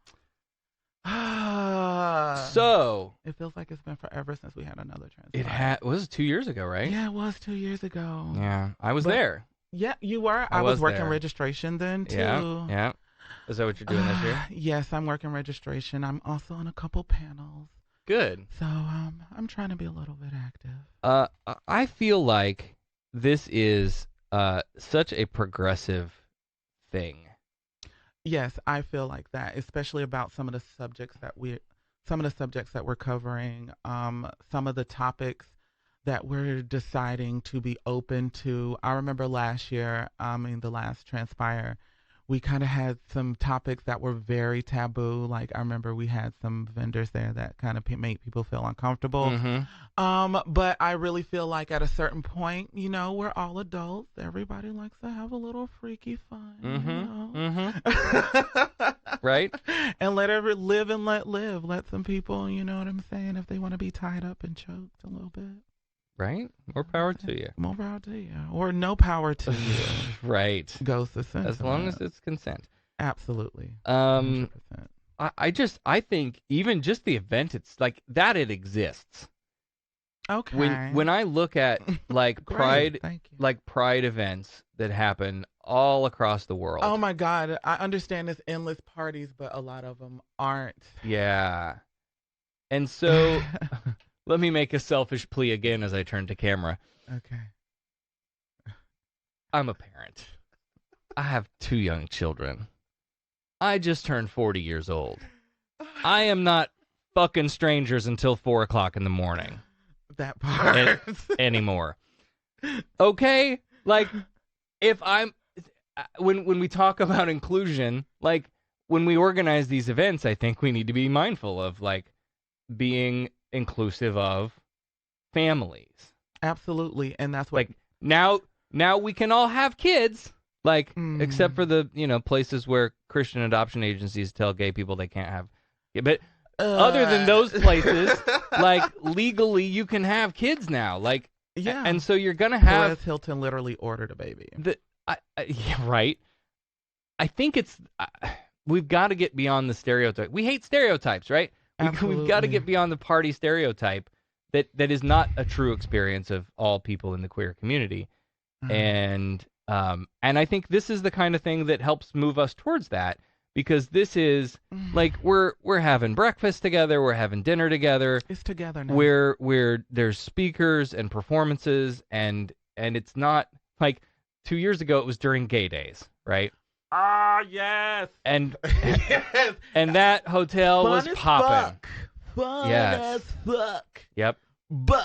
So it feels like it's been forever since we had another Transpire. it was 2 years ago, right? Yeah, it was 2 years ago. Yeah, I was there. Yeah, you were. I was was working there. registration then too. Yeah. Is that what you're doing this year? Yes, I'm working registration. I'm also on a couple panels. Good. So I'm trying to be a little bit active. I feel like this is such a progressive thing. Yes, I feel like that, especially about some of the subjects that we're covering, some of the topics that we're deciding to be open to. I remember last year, the last Transpire, we kind of had some topics that were very taboo. Like I remember we had some vendors there that kind of made people feel uncomfortable. Mm-hmm. But I really feel like at a certain point, we're all adults. Everybody likes to have a little freaky fun. Right? And let live and let live. Let some people, you know what I'm saying, if they want to be tied up and choked a little bit. Right? More power to you. More power to you. Or no power to you. Right. Goes the sense. As long as it's consent. Absolutely. 100%. I think even just the event, it's like that it exists. Okay. When I look at like pride events that happen all across the world. Oh my God. I understand there's endless parties, but a lot of them aren't. Yeah. And so let me make a selfish plea again as I turn to camera. Okay. I'm a parent. I have 2 young children. I just turned 40 years old. I am not fucking strangers until 4 o'clock in the morning. That part. Anymore. Okay? Like, if I'm... When we talk about inclusion, like, when we organize these events, I think we need to be mindful of, like, being inclusive of families. Absolutely. And that's what... Like, now we can all have kids, like, except for the, places where Christian adoption agencies tell gay people they can't have... But other than those places, like, legally you can have kids now. Like, yeah. And so you're going to have... Perez Hilton literally ordered a baby. Yeah, right. I think it's... we've got to get beyond the stereotype. We hate stereotypes, right? We've got to get beyond the party stereotype that is not a true experience of all people in the queer community. And I think this is the kind of thing that helps move us towards that, because this is like we're having breakfast together, we're having dinner together. It's together now. Where there's speakers and performances, and it's not like 2 years ago it was during gay days, right? Ah, yes. And yes. And that hotel Fun was as popping. Fuck. Fun Yes. as fuck. Yep. But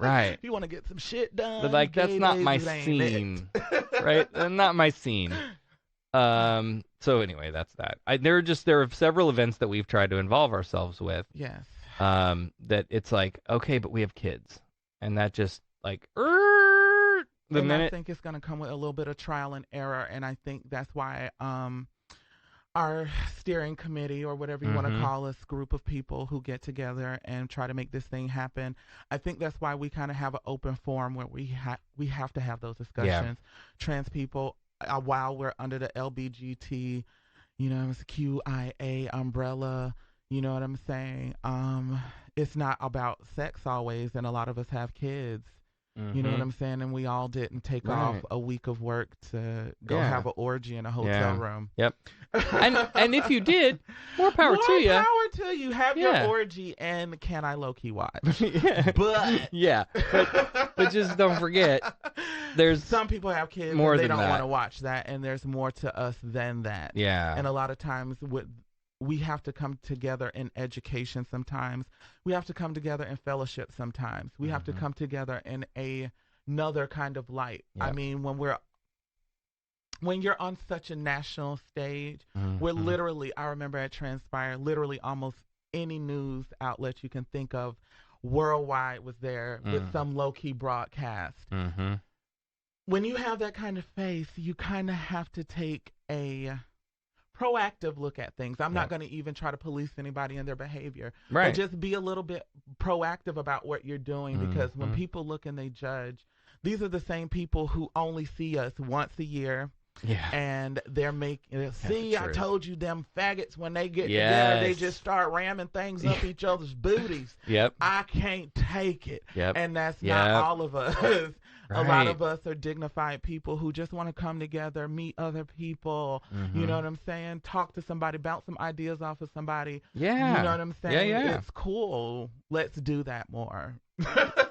right. If you want to get some shit done, But like that's not my scene. Right? Not my scene. So anyway, that's that. There are several events that we've tried to involve ourselves with. Yes. That it's like, okay, but we have kids. And that just like I think it's going to come with a little bit of trial and error, and I think that's why our steering committee, or whatever you want to call us, group of people who get together and try to make this thing happen, I think that's why we kind of have an open forum where we have to have those discussions. Yeah. Trans people, while we're under the LBGT, it's QIA umbrella, you know what I'm saying? It's not about sex always, and a lot of us have kids. You know what I'm saying? And we all didn't take off a week of work to go have an orgy in a hotel room. Yep. and if you did, more power to you. More power to you. Have your orgy, and can I low-key watch? But but just don't forget, there's some people have kids more and they than don't that. want to watch that, and there's more to us than that. Yeah. And a lot of times we have to come together in education sometimes. We have to come together in fellowship sometimes. We have to come together in another kind of light. Yep. I mean, when you're on such a national stage, we're literally, I remember at Transpire, literally almost any news outlet you can think of worldwide was there with some low-key broadcast. When you have that kind of face, you kind of have to take a proactive look at things. I'm not going to even try to police anybody in their behavior, but just be a little bit proactive about what you're doing, because when people look and they judge, these are the same people who only see us once a year. Yeah. And they're making, see, I told you, them faggots, when they get together, they just start ramming things up each other's booties. I can't take it. And that's not all of us. A lot of us are dignified people who just want to come together, meet other people, you know what I'm saying? Talk to somebody, bounce some ideas off of somebody. You know what I'm saying? It's cool. Let's do that more.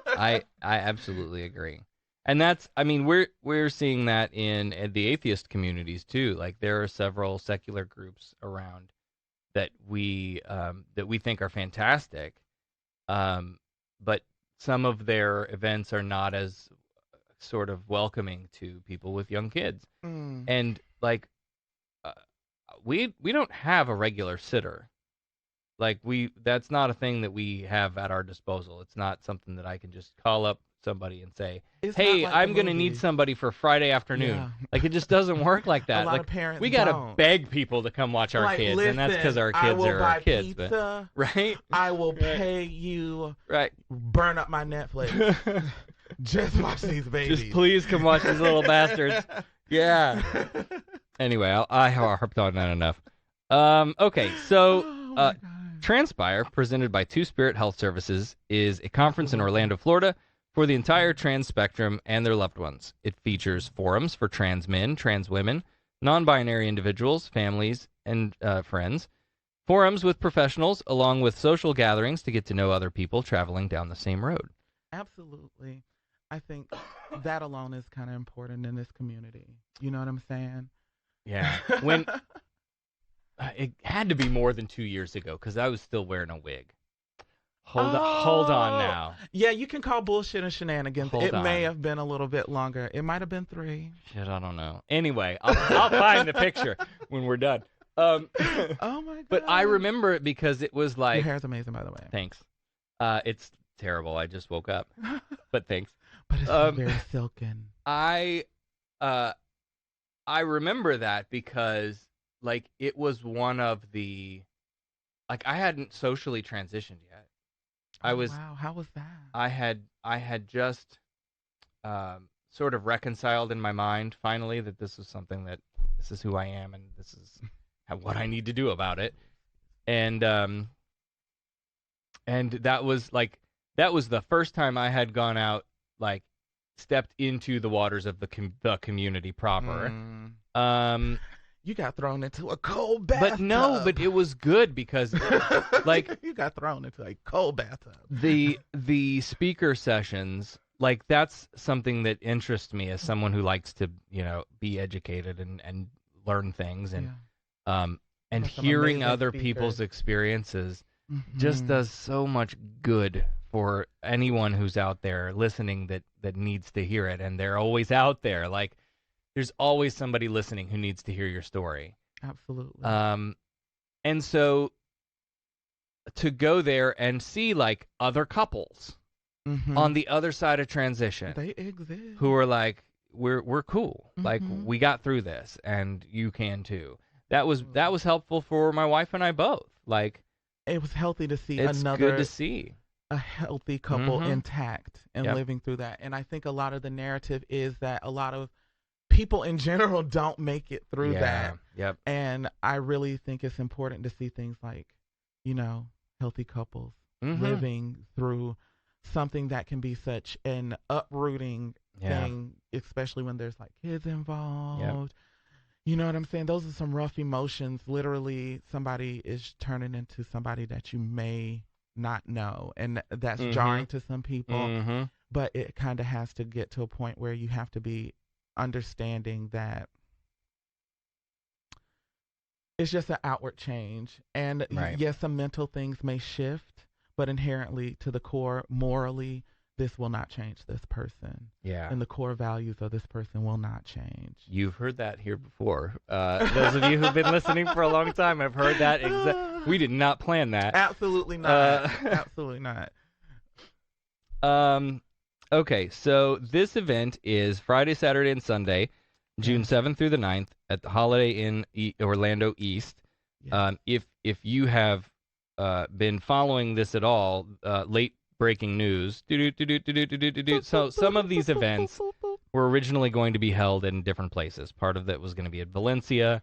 I absolutely agree. And that's, I mean, we're seeing that in the atheist communities too. Like, there are several secular groups around that we think are fantastic, but some of their events are not as sort of welcoming to people with young kids. And like, we don't have a regular sitter. Like, that's not a thing that we have at our disposal. It's not something that I can just call up somebody and say, hey, I'm going to need somebody for Friday afternoon. Like, it just doesn't work like that. A lot like, of parents we got to don't. beg people to come watch our kids, listen, and that's because our I kids will are buy our kids. Pizza, right? I will pay you. Burn up my Netflix. Just watch these babies. Just please come watch these little bastards. Yeah. Anyway, I harped on that enough. Okay, so Transpire, presented by Two Spirit Health Services, is a conference in Orlando, Florida, for the entire trans spectrum and their loved ones. It features forums for trans men, trans women, non-binary individuals, families, and friends, forums with professionals, along with social gatherings to get to know other people traveling down the same road. Absolutely. I think that alone is kind of important in this community. You know what I'm saying? Yeah. When it had to be more than 2 years ago, because I was still wearing a wig. Hold on now. Yeah, you can call bullshit and shenanigans. Hold on. May have been a little bit longer. It might have been 3. Shit, I don't know. Anyway, I'll find the picture when we're done. Oh my God. But I remember it because it was like... Your hair's amazing, by the way. Thanks. It's terrible. I just woke up. But thanks. But it's very silken. I remember that because, like, it was one of the... Like, I hadn't socially transitioned yet. Wow, how was that? I had just sort of reconciled in my mind finally that this was something that this is who I am and this is what I need to do about it. And that was the first time I had gone out, like, stepped into the waters of the community proper. You got thrown into a cold bathtub. But it was good because, like, you got thrown into a cold bathtub. The speaker sessions, like, that's something that interests me as someone who likes to, you know, be educated and learn things, and hearing other people's experiences just does so much good for anyone who's out there listening that needs to hear it, and they're always out there. Like, there's always somebody listening who needs to hear your story. Absolutely. And so to go there and see, like, other couples on the other side of transition, they exist, who are like, we're cool. Like, we got through this, and you can too. That was helpful for my wife and I both. Like, it was healthy to see it's good to see a healthy couple intact and living through that. And I think a lot of the narrative is that a lot of people in general don't make it through that. And I really think it's important to see things like, you know, healthy couples living through something that can be such an uprooting thing, especially when there's, like, kids involved. You know what I'm saying? Those are some rough emotions. Literally, somebody is turning into somebody that you may not know, and that's jarring to some people. But it kind of has to get to a point where you have to be understanding that It's just an outward change. And Right. yes, some mental things may shift, but inherently to the core, morally, this will not change this person. Yeah. And the core values of this person will not change. You've heard that here before. Those of you who've been listening for a long time have heard that. We did not plan that. Absolutely not. Absolutely not. Okay, so this event is Friday, Saturday, and Sunday, June 7th through the 9th at the Holiday Inn Orlando East. Yes. If you have been following this at all, late breaking news. So some of these events were originally going to be held in different places. Part of that was going to be at Valencia,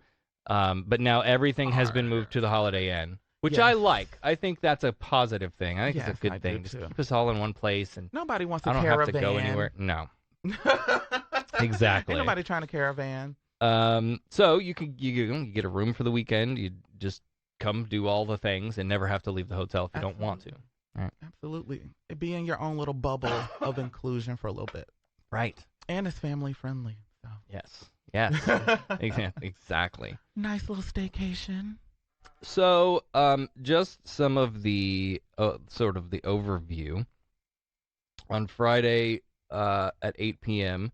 but now everything has been moved to the Holiday Inn, which I like. I think that's a positive thing. I think it's a good thing. Just keep us all in one place, and nobody wants a I don't caravan. have to go anywhere. No, exactly. Ain't nobody trying to caravan. So you get a room for the weekend. You just come do all the things and never have to leave the hotel if you don't want to. Right. Absolutely. Be in your own little bubble of inclusion for a little bit. Right. And it's family friendly. So. Yes. Exactly. Nice little staycation. So, just some of the sort of the overview. On Friday at 8 p.m.,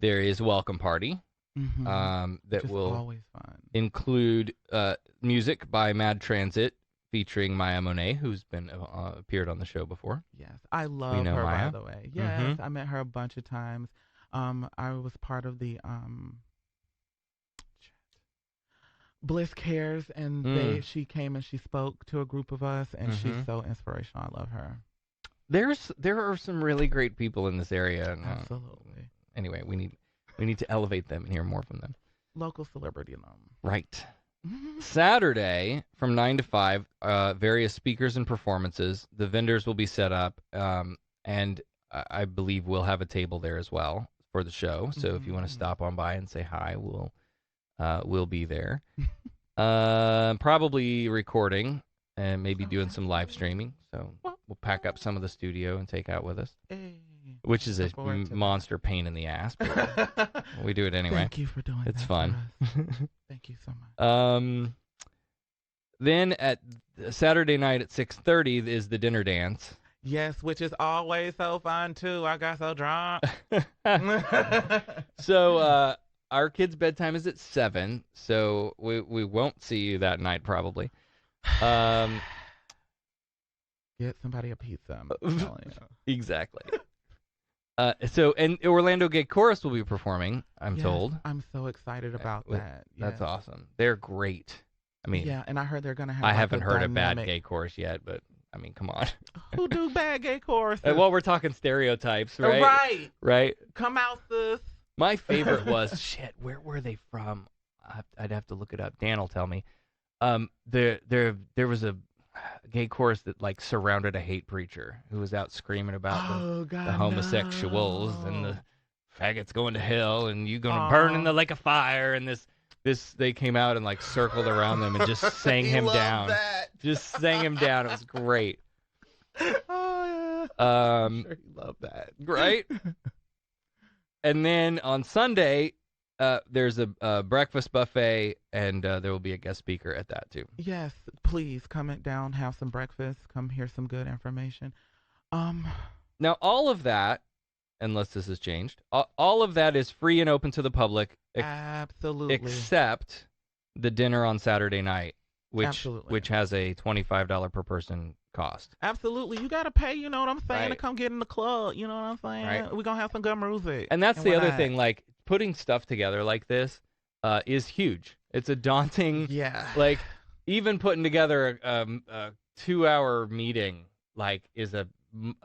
there is a welcome party. That Just will always fun. include music by Mad Transit featuring Maya Monet, who's been appeared on the show before. Yes, I love her, Maya. by the way. Yes, I met her a bunch of times. I was part of the Bliss Cares, and she came and she spoke to a group of us, and she's so inspirational. I love her. There are some really great people in this area. And, Absolutely. Anyway, we need to elevate them and hear more from them. Local celebrity alum. Right. Saturday from 9 to 5, various speakers and performances. The vendors will be set up, and I believe we'll have a table there as well for the show. So if you want to stop on by and say hi, we'll be there. Probably recording and maybe doing some live streaming. So we'll pack up some of the studio and take out with us, which is a monster pain in the ass. But we do it anyway. Thank you for doing It's that fun. for us. Thank you so much. Then at Saturday night at 6:30 is the dinner dance. Yes, which is always so fun too. I got so drunk. So our kids' bedtime is at 7, so we won't see you that night probably. Get somebody a pizza. I'm telling you. Exactly. So and Orlando Gay Chorus will be performing, I'm told. I'm so excited about that. That's awesome. They're great. I mean, yeah, and I heard they're gonna have. I like haven't heard dynamic... a bad gay chorus yet, but I mean, come on. Who do bad gay choruses? Well, we're talking stereotypes, right? Right. Right. Come out, sis. My favorite was shit. Where were they from? I'd have to look it up. Dan will tell me. There was a gay chorus that like surrounded a hate preacher who was out screaming about the homosexuals and the faggots going to hell and you going to burn in the lake of fire, and this they came out and like circled around them and just sang him down. Just sang him down. It was great. Oh yeah. I'm sure he loved that. Right? And then on Sunday, there's a breakfast buffet, and there will be a guest speaker at that too. Yes, please come down, have some breakfast, come hear some good information. Now all of that, unless this has changed, all of that is free and open to the public. Absolutely. Except the dinner on Saturday night, which has a $25 per person cost. Absolutely. You got to pay, you know what I'm saying, to Right. come get in the club. You know what I'm saying? Right. We're going to have some good music. And that's the other whatnot. thing, like putting stuff together like this is huge. It's a daunting, like even putting together a 2-hour meeting like is a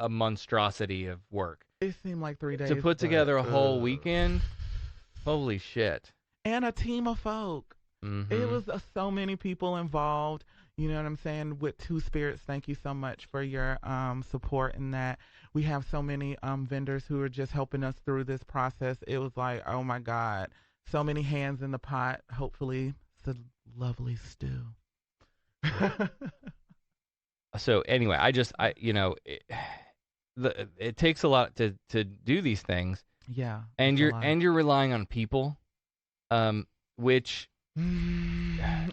monstrosity of work. It seemed like 3 days. To put together a whole weekend, holy shit. And a team of folk. Mm-hmm. It was so many people involved. You know what I'm saying? With Two Spirits, thank you so much for your support in that. We have so many vendors who are just helping us through this process. It was like, oh my God, so many hands in the pot. Hopefully, it's a lovely stew. So anyway, it takes a lot to do these things. Yeah. And you're relying on people, which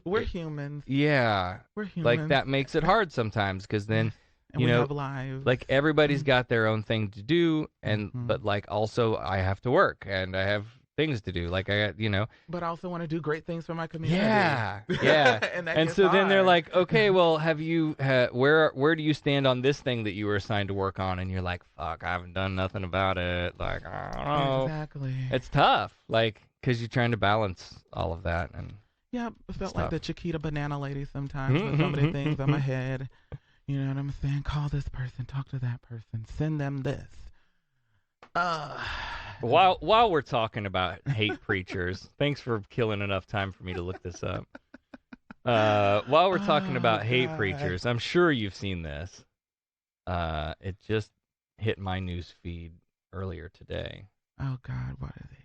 We're humans. Yeah. We're humans. Like, that makes it hard sometimes, because then, and you we know, have lives. like, everybody's got their own thing to do, and but, like, also, I have to work, and I have things to do. Like, I got, you know. But I also want to do great things for my community. Yeah. and gets so then they're hard. like, okay, well, have you, where do you stand on this thing that you were assigned to work on? And you're like, fuck, I haven't done nothing about it. Like, I don't know. Exactly. It's tough, like, because you're trying to balance all of that. And yeah, it felt like tough. the Chiquita banana lady sometimes with so many things on my head. You know what I'm saying? Call this person, talk to that person, send them this. While we're talking about hate preachers, thanks for killing enough time for me to look this up. While we're talking about hate preachers, I'm sure you've seen this. It just hit my news feed earlier today. Oh God, what do they do?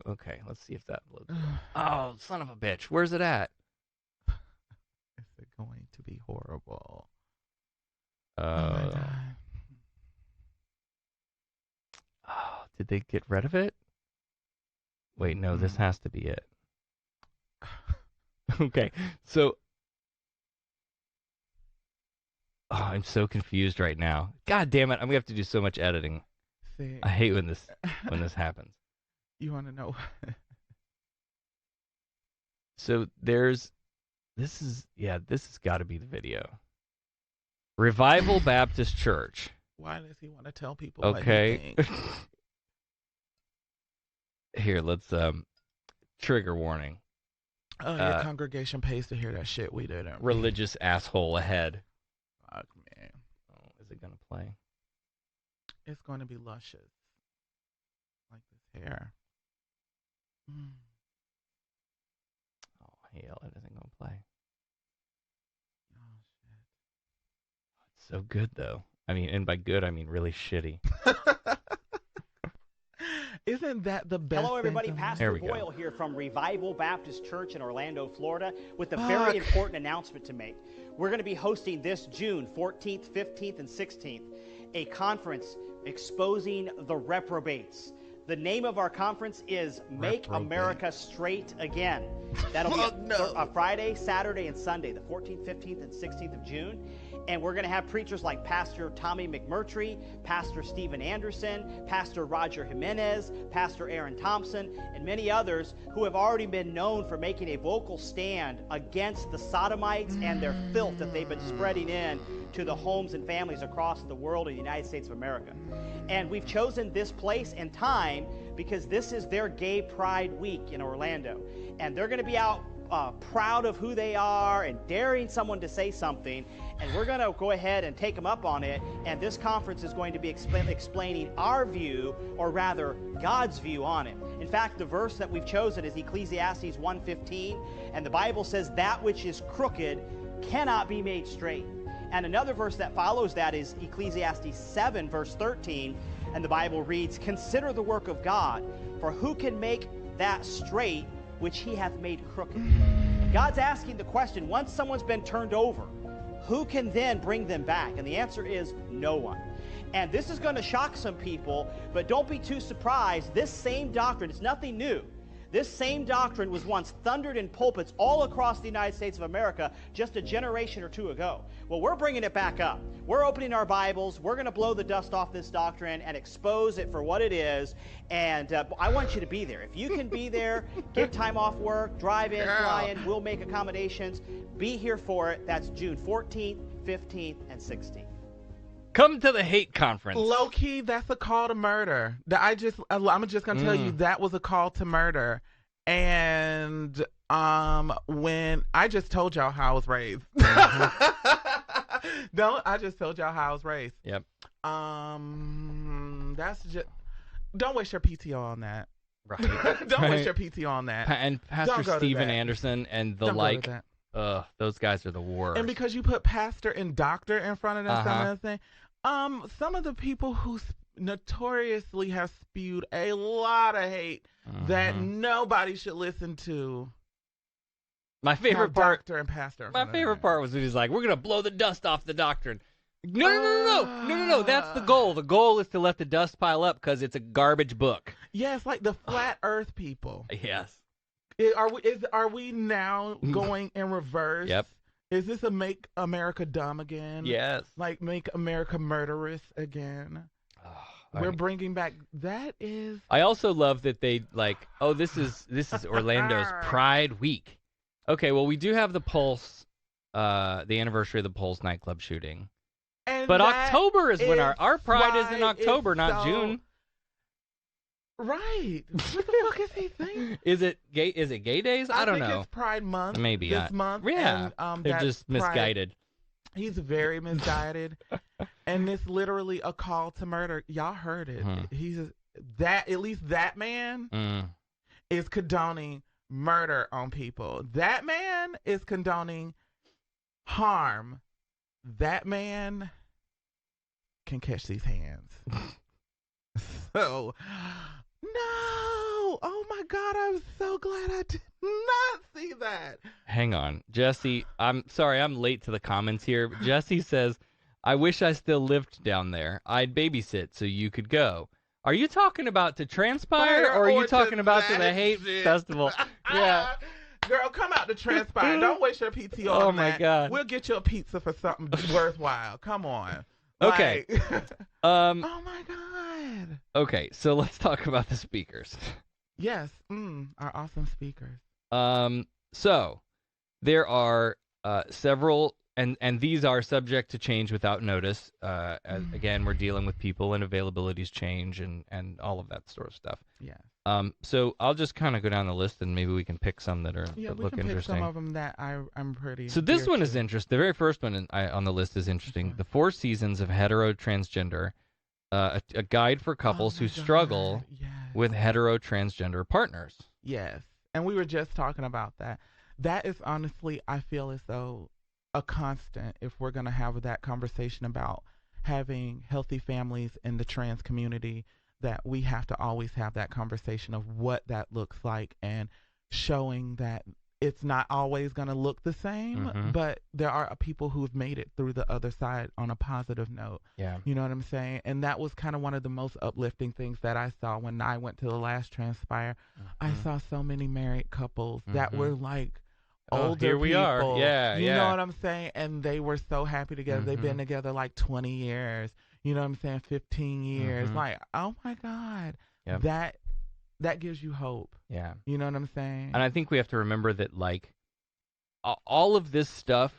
Okay, let's see if that loads. Oh, son of a bitch. Where's it at? Is it going to be horrible? Oh my God. Oh, did they get rid of it? Wait, no, this has to be it. Okay, so I'm so confused right now. God damn it, I'm gonna have to do so much editing. See, I hate when this happens. You want to know? So this has got to be the video. Revival Baptist Church. Why does he want to tell people? Okay. What he thinks? Here, let's trigger warning. Oh, your congregation pays to hear that shit we didn't. Religious asshole ahead. Fuck, man. Oh, is it gonna play? It's going to be luscious, like this hair. Oh hell, it isn't gonna play. Oh shit. It's so good though. I mean, and by good I mean really shitty. Isn't that the best? Hello, everybody. Pastor Boyle here from Revival Baptist Church in Orlando, Florida, with a very important announcement to make. We're going to be hosting this June 14th, 15th, and 16th a conference exposing the reprobates. The name of our conference is Make America Straight Again. That'll be Friday, Saturday, and Sunday, the 14th, 15th, and 16th of June. And we're going to have preachers like Pastor Tommy McMurtry, Pastor Stephen Anderson, Pastor Roger Jimenez, Pastor Aaron Thompson, and many others who have already been known for making a vocal stand against the sodomites and their filth that they've been spreading in to the homes and families across the world in the United States of America. And we've chosen this place and time because this is their Gay Pride Week in Orlando. And they're going to be out proud of who they are and daring someone to say something, and we're going to go ahead and take them up on it, and this conference is going to be explaining our view, or rather God's view on it. In fact, the verse that we've chosen is Ecclesiastes 1:15, and the Bible says that which is crooked cannot be made straight. And another verse that follows that is Ecclesiastes 7 verse 13, and the Bible reads, "Consider the work of God, for who can make that straight which he hath made crooked?" God's asking the question, once someone's been turned over, who can then bring them back? And the answer is no one. And this is going to shock some people, but don't be too surprised. This same doctrine, it's nothing new. This same doctrine was once thundered in pulpits all across the United States of America just a generation or two ago. Well, we're bringing it back up. We're opening our Bibles. We're going to blow the dust off this doctrine and expose it for what it is. And I want you to be there. If you can be there, get time off work, drive in, fly in, we'll make accommodations. Be here for it. That's June 14th, 15th, and 16th. Come to the hate conference. Low key, that's a call to murder. I'm just gonna tell you that was a call to murder. And when I just told y'all how I was raised. I just told y'all how I was raised. Yep. That's just, don't waste your PTO on that. Right. Don't waste your PTO on that. And Pastor Stephen Anderson and the like. Those guys are the worst. And because you put pastor and doctor in front of them, some of the thing, some of the people who notoriously have spewed a lot of hate that nobody should listen to. My favorite part, doctor and pastor. My favorite part was when he's like, "We're gonna blow the dust off the doctrine." No. That's the goal. The goal is to let the dust pile up because it's a garbage book. Yes, like the flat Earth people. Yes. Are we now going in reverse? Yep. Is this a make America dumb again? Yes. Like make America murderous again? We're bringing back. That is. I also love that they this is Orlando's Pride Week. Okay, well we do have the Pulse, the anniversary of the Pulse nightclub shooting. But October is when our Pride is in October, not June. Right. What the fuck is he thinking? Is it gay days? I don't know. I think it's Pride Month. Maybe this month. Yeah. And, they're just misguided. He's very misguided. And it's literally a call to murder. Y'all heard it. At least that man is condoning murder on people. That man is condoning harm. That man can catch these hands. So, no. Oh my God, I'm so glad I did not see that. Hang on. Jesse, I'm sorry, I'm late to the comments here. Jesse says, I wish I still lived down there. I'd babysit so you could go. Are you talking about to Transpire or are you talking about to the Hate Festival? Yeah. Girl, come out to Transpire. Don't waste your PTO on Oh my that. God. We'll get you a pizza for something worthwhile. Come on. Okay. Oh my God. Okay, so let's talk about the speakers. Yes. Our awesome speakers. So there are several, and these are subject to change without notice. Again, we're dealing with people and availabilities change and all of that sort of stuff. Yeah. So I'll just kind of go down the list and maybe we can pick some that we look can interesting. pick some of them that I'm pretty. So this one is interesting. The very first one on the list is interesting. The 4 Seasons of Hetero Transgender, a guide for couples who struggle with hetero transgender partners. Yes, and we were just talking about that. That is honestly, I feel as though a constant if we're going to have that conversation about having healthy families in the trans community, that we have to always have that conversation of what that looks like and showing that it's not always going to look the same, but there are people who've made it through the other side on a positive note. Yeah. You know what I'm saying? And that was kind of one of the most uplifting things that I saw when I went to the last Transpire. I saw so many married couples that were like older here we people. are. Yeah, You know what I'm saying? And they were so happy together. They've been together like 20 years. You know what I'm saying? 15 years. Like, oh my God. Yep. That gives you hope. Yeah. You know what I'm saying? And I think we have to remember that, like, all of this stuff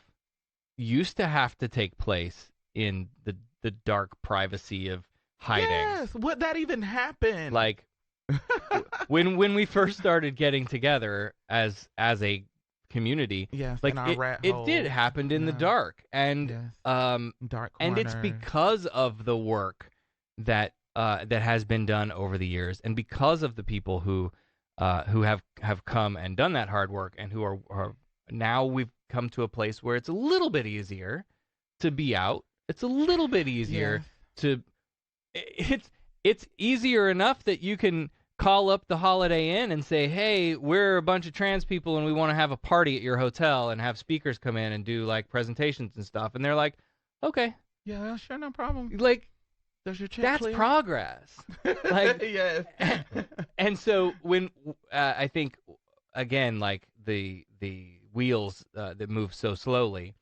used to have to take place in the dark privacy of hiding. Yes. Would that even happen? Like, when we first started getting together as a community, like in our rat it hole. did happen in the dark, and dark and it's corner. because of the work that has been done over the years, and because of the people who have come and done that hard work, and who are now we've come to a place where it's a little bit easier to be out. It's a little bit easier to. It's easier enough that you can call up the Holiday Inn and say, hey, we're a bunch of trans people and we want to have a party at your hotel and have speakers come in and do like presentations and stuff. And they're like, okay. Yeah, sure, no problem. Like, does your check that's clear? progress. Like, yes. And so when I think, again, like the wheels that move so slowly,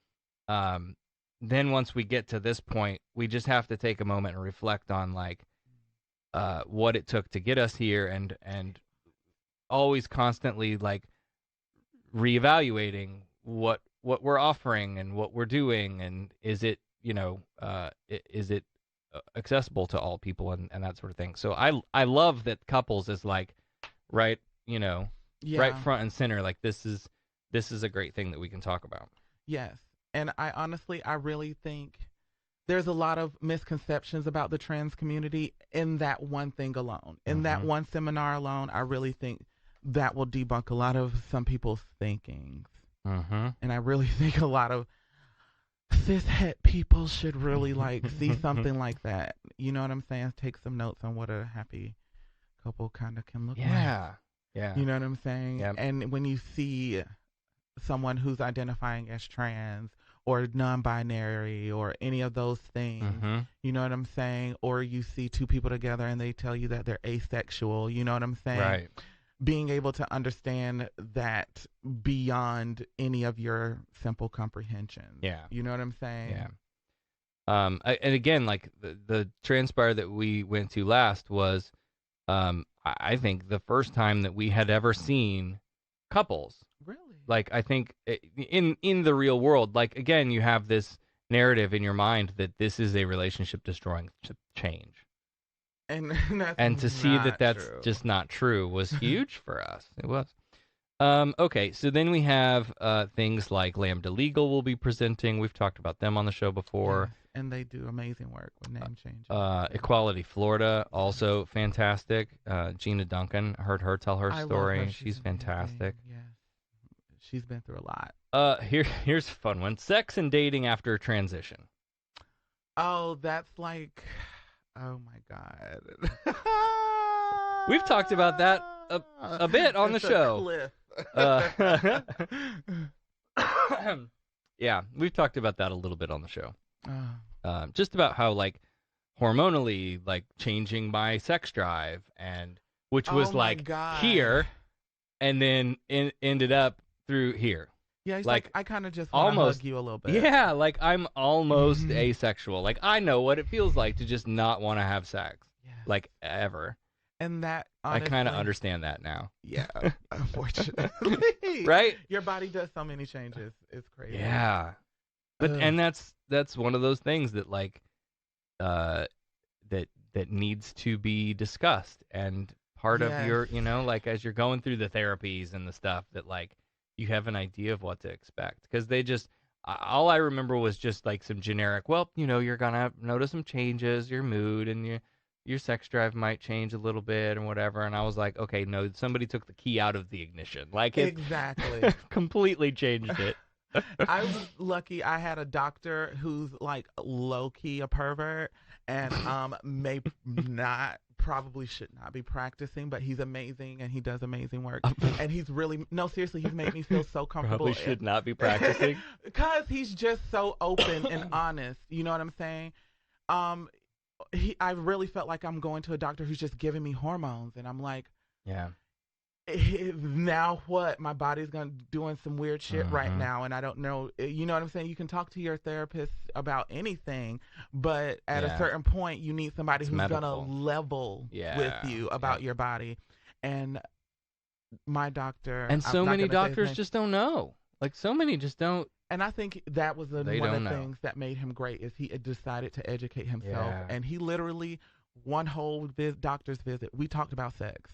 then once we get to this point, we just have to take a moment and reflect on like, what it took to get us here, and always constantly like reevaluating what we're offering and what we're doing, and is it is it accessible to all people and that sort of thing. So I love that couples is like right front and center, like this is a great thing that we can talk about. Yes, and I really think there's a lot of misconceptions about the trans community in that one thing alone. In that one seminar alone, I really think that will debunk a lot of some people's thinkings. And I really think a lot of cis-het people should really like see something like that. You know what I'm saying? Take some notes on what a happy couple kind of can look like. Yeah. You know what I'm saying? Yep. And when you see someone who's identifying as trans or non-binary or any of those things. You know what I'm saying? Or you see two people together and they tell you that they're asexual. You know what I'm saying? Right. Being able to understand that beyond any of your simple comprehension. Yeah. You know what I'm saying? Yeah. And again, like the Transpire that we went to last was, I think the first time that we had ever seen couples. Really? Like, I think in the real world, like, again, you have this narrative in your mind that this is a relationship destroying change. And to see that that's true. just not true was huge for us. It was. Okay, so then we have things like Lambda Legal will be presenting. We've talked about them on the show before. Yes, and they do amazing work with name changes. Equality Florida, also fantastic. Gina Duncan, heard her tell her I love story. her. She's fantastic. Yes. She's been through a lot. Here's a fun one. Sex and dating after transition. Oh, that's like, oh my God. We've talked about that a bit on the show. Yeah, we've talked about that a little bit on the show. Just about how, like, hormonally, like, changing my sex drive, and which was like God. Here, and then ended up through here. Yeah, he's like I kind of just want to hug you a little bit. Yeah, like I'm almost asexual. Like I know what it feels like to just not want to have sex, like ever. And that honestly, I kind of understand that now. Yeah, unfortunately. Right? Your body does so many changes. It's crazy. Yeah. But and that's one of those things that like that needs to be discussed, and part of your, you know, like as you're going through the therapies and the stuff, that like you have an idea of what to expect, because they just all I remember was just like some generic, well, you know, you're gonna notice some changes, your mood and your sex drive might change a little bit and whatever. And I was like, okay, no, somebody took the key out of the ignition. Like it exactly completely changed it. I was lucky. I had a doctor who's like low key a pervert, and probably should not be practicing, but he's amazing and he does amazing work. And he's really, no, seriously, he's made me feel so comfortable. Probably should not be practicing. Because he's just so open and honest. You know what I'm saying? I really felt like I'm going to a doctor who's just giving me hormones, and I'm like, yeah. Now what? My body's doing some weird shit right now, and I don't know. You know what I'm saying? You can talk to your therapist about anything, but at a certain point, you need somebody who's gonna level with you about your body. And my doctor, and so many doctors just don't know. Like so many just don't. And I think that was one of the things that made him great, is he decided to educate himself, and he literally one whole doctor's visit. We talked about sex.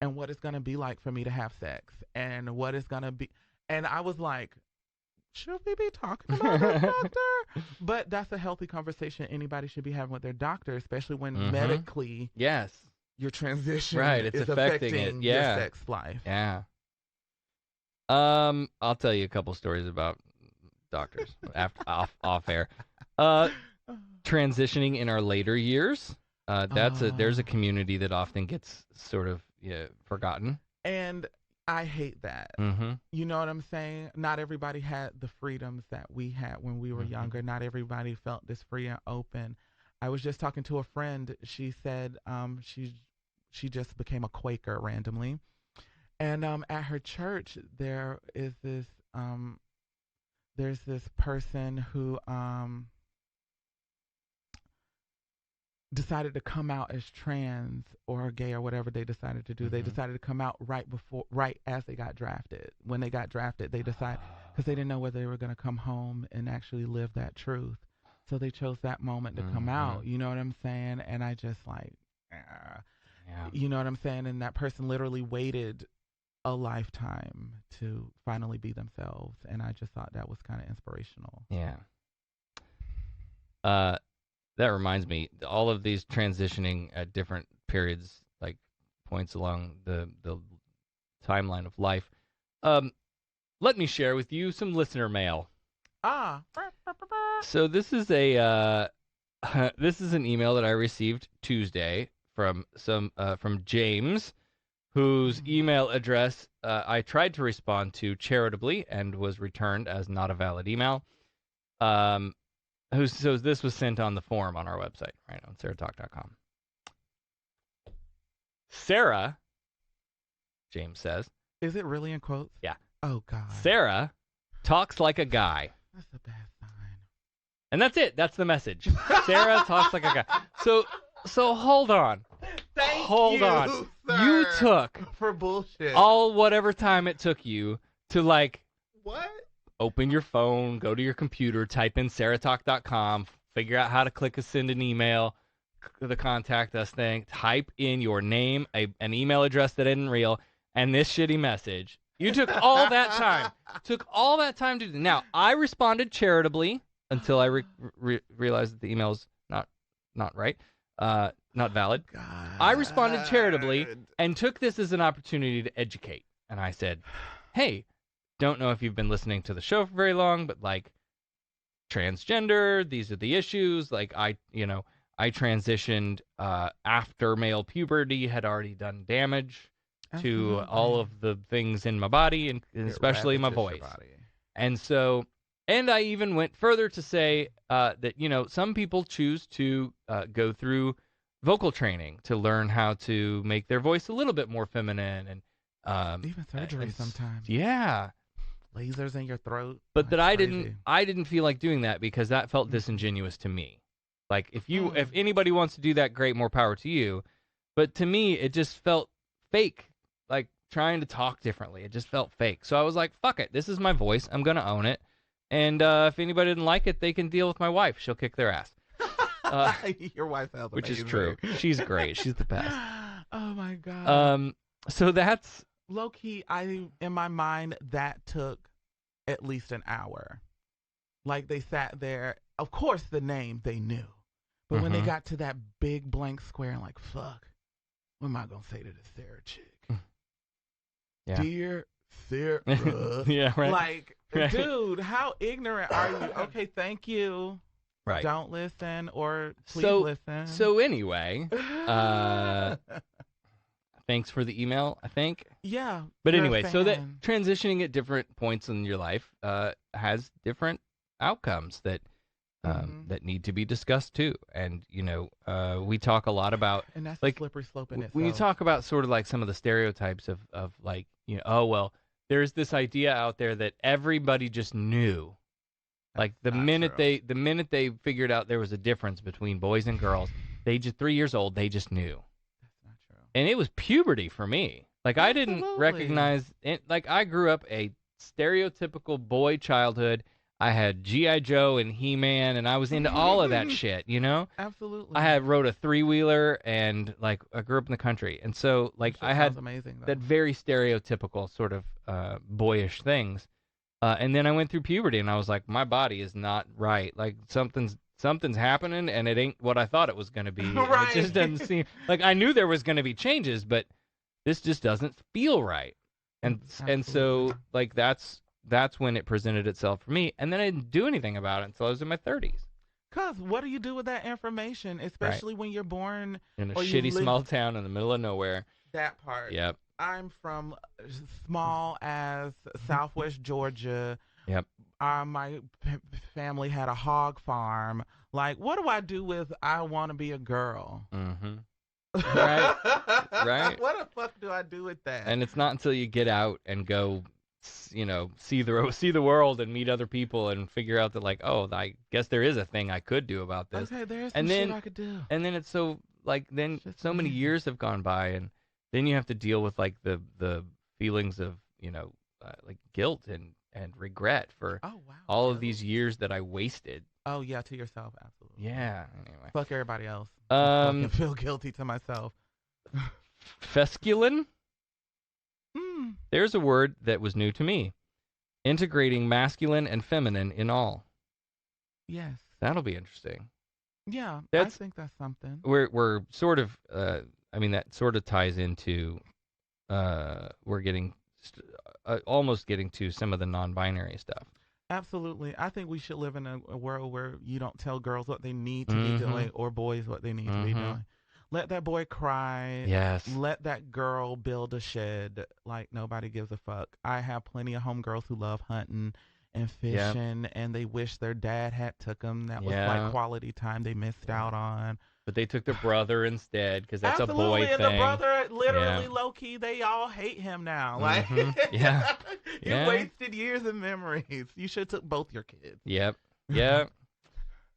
And what it's going to be like for me to have sex, and what it's going to be. And I was like, should we be talking about this, doctor? But that's a healthy conversation anybody should be having with their doctor, especially when medically your transition it's affecting your sex life. Yeah. I'll tell you a couple stories about doctors off air. Transitioning in our later years. There's a community that often gets sort of forgotten. And I hate that. You know what I'm saying? Not everybody had the freedoms that we had when we were younger. Not everybody felt this free and open. I was just talking to a friend. She said she just became a Quaker randomly. And at her church, there is this there's this person who decided to come out as trans or gay or whatever they decided to do. They decided to come out right as they got drafted. When they got drafted, they decided, because they didn't know whether they were going to come home and actually live that truth. So they chose that moment to come out. You know what I'm saying? And I just like, you know what I'm saying? And that person literally waited a lifetime to finally be themselves. And I just thought that was kind of inspirational. Yeah. That reminds me, all of these transitioning at different periods, like points along the timeline of life. Let me share with you some listener mail. So this is an email that I received Tuesday from James, whose email address I tried to respond to charitably and was returned as not a valid email. So this was sent on the forum on our website, right, on SarahTalk.com. Sarah, James says. Is it really in quotes? Yeah. Oh, God. Sarah talks like a guy. That's a bad sign. And that's it. That's the message. Sarah talks like a guy. So hold on. Hold on. You took for bullshit all whatever time it took you to like what? Open your phone, go to your computer, type in SarahTalk.com, figure out how to click send an email, the contact us thing, type in your name, an email address that isn't real, and this shitty message. You took all that time. To do. Now, I responded charitably until I realized that the email's not right, not valid. God. I responded charitably and took this as an opportunity to educate. And I said, hey, don't know if you've been listening to the show for very long, but like transgender, these are the issues. Like I transitioned after male puberty, had already done damage to all of the things in my body and especially my voice. And so, and I even went further to say that, some people choose to go through vocal training to learn how to make their voice a little bit more feminine and even surgery sometimes. Yeah. Lasers in your throat. But that I didn't feel like doing that because that felt disingenuous to me. Like if anybody wants to do that, great, more power to you. But to me, it just felt fake, like trying to talk differently. It just felt fake. So I was like, fuck it. This is my voice. I'm going to own it. And if anybody didn't like it, they can deal with my wife. She'll kick their ass. Your wife sounds amazing. Which is true. She's great. She's the best. Oh, my God. So that's... Low-key, in my mind, that took at least an hour. Like, they sat there. Of course, the name they knew. But when they got to that big blank square, like, fuck, what am I going to say to this Sarah chick? Yeah. Dear Sarah. Yeah, right. Like, dude, how ignorant are you? Okay, thank you. Right. Don't listen or please listen. So anyway, thanks for the email, I think. Yeah. But anyway, so that transitioning at different points in your life has different outcomes that that need to be discussed too. And we talk a lot about, and that's like, a slippery slope in itself. When you talk about sort of like some of the stereotypes of like, oh well, there's this idea out there that everybody just knew. Like the minute they figured out there was a difference between boys and girls, they just 3 years old, they just knew. That's not true. And it was puberty for me. Like I didn't recognize it. Like I grew up a stereotypical boy childhood. I had G.I. Joe and He-Man, and I was into all of that shit, Absolutely. I rode a three-wheeler, and like I grew up in the country, and so like I had that very stereotypical sort of boyish things. And then I went through puberty, and I was like, my body is not right. Like something's happening, and it ain't what I thought it was going to be. Right. It just doesn't seem like I knew there was going to be changes, but this just doesn't feel right. And so like that's when it presented itself for me, and then I didn't do anything about it until I was in my 30s. Cause what do you do with that information, especially when you're born in a shitty small town in the middle of nowhere? That part. Yep. I'm from small as Southwest Georgia. Yep. My family had a hog farm. Like, what do I do with I want to be a girl? Mm-hmm. Right. Right. What the fuck do I do with that? And it's not until you get out and go, see the world and meet other people and figure out that like, oh, I guess there is a thing I could do about this. Okay, there's some shit I could do. And then it's so like then so many years have gone by, and then you have to deal with like the feelings of like guilt and regret for all of these years that I wasted. Oh yeah, to yourself, absolutely. Yeah. Anyway, fuck everybody else. I fucking feel guilty to myself. Fesculin. There's a word that was new to me. Integrating masculine and feminine in all. Yes. That'll be interesting. Yeah, I think that's something. We're sort of that sort of ties into we're getting almost getting to some of the non-binary stuff. Absolutely. I think we should live in a world where you don't tell girls what they need to be doing or boys what they need to be doing. Let that boy cry. Yes. Let that girl build a shed like nobody gives a fuck. I have plenty of homegirls who love hunting and fishing, and they wish their dad had took them. That was like quality time they missed out on. But they took the brother instead because that's a boy and thing. The brother, literally, low key, they all hate him now. Like, you wasted years of memories. You should have took both your kids. Yep.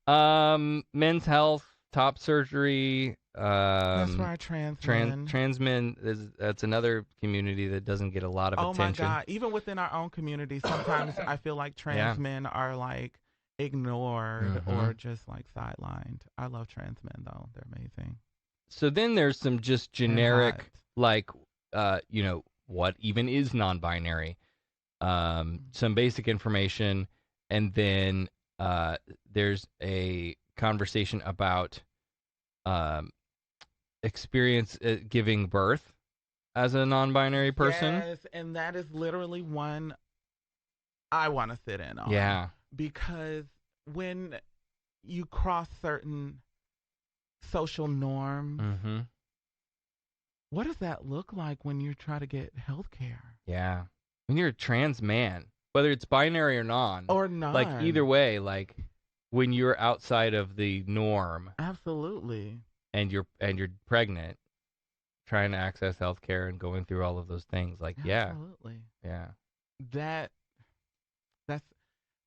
Men's health, top surgery. That's right, trans men. That's another community that doesn't get a lot of attention. Oh my God! Even within our own community, sometimes I feel like trans men are like ignored or just like sidelined. I love trans men though; they're amazing. So then there's some just generic, like, what even is non-binary? Some basic information, and then there's a conversation about experience giving birth as a non-binary person. Yes, and that is literally one I want to sit in on. Yeah. Because when you cross certain social norms, what does that look like when you try to get health care? Yeah. When you're a trans man, whether it's binary or non. Or non. Like, either way, like, when you're outside of the norm. Absolutely. And you're pregnant, trying to access health care and going through all of those things. Like, Absolutely. Yeah. That's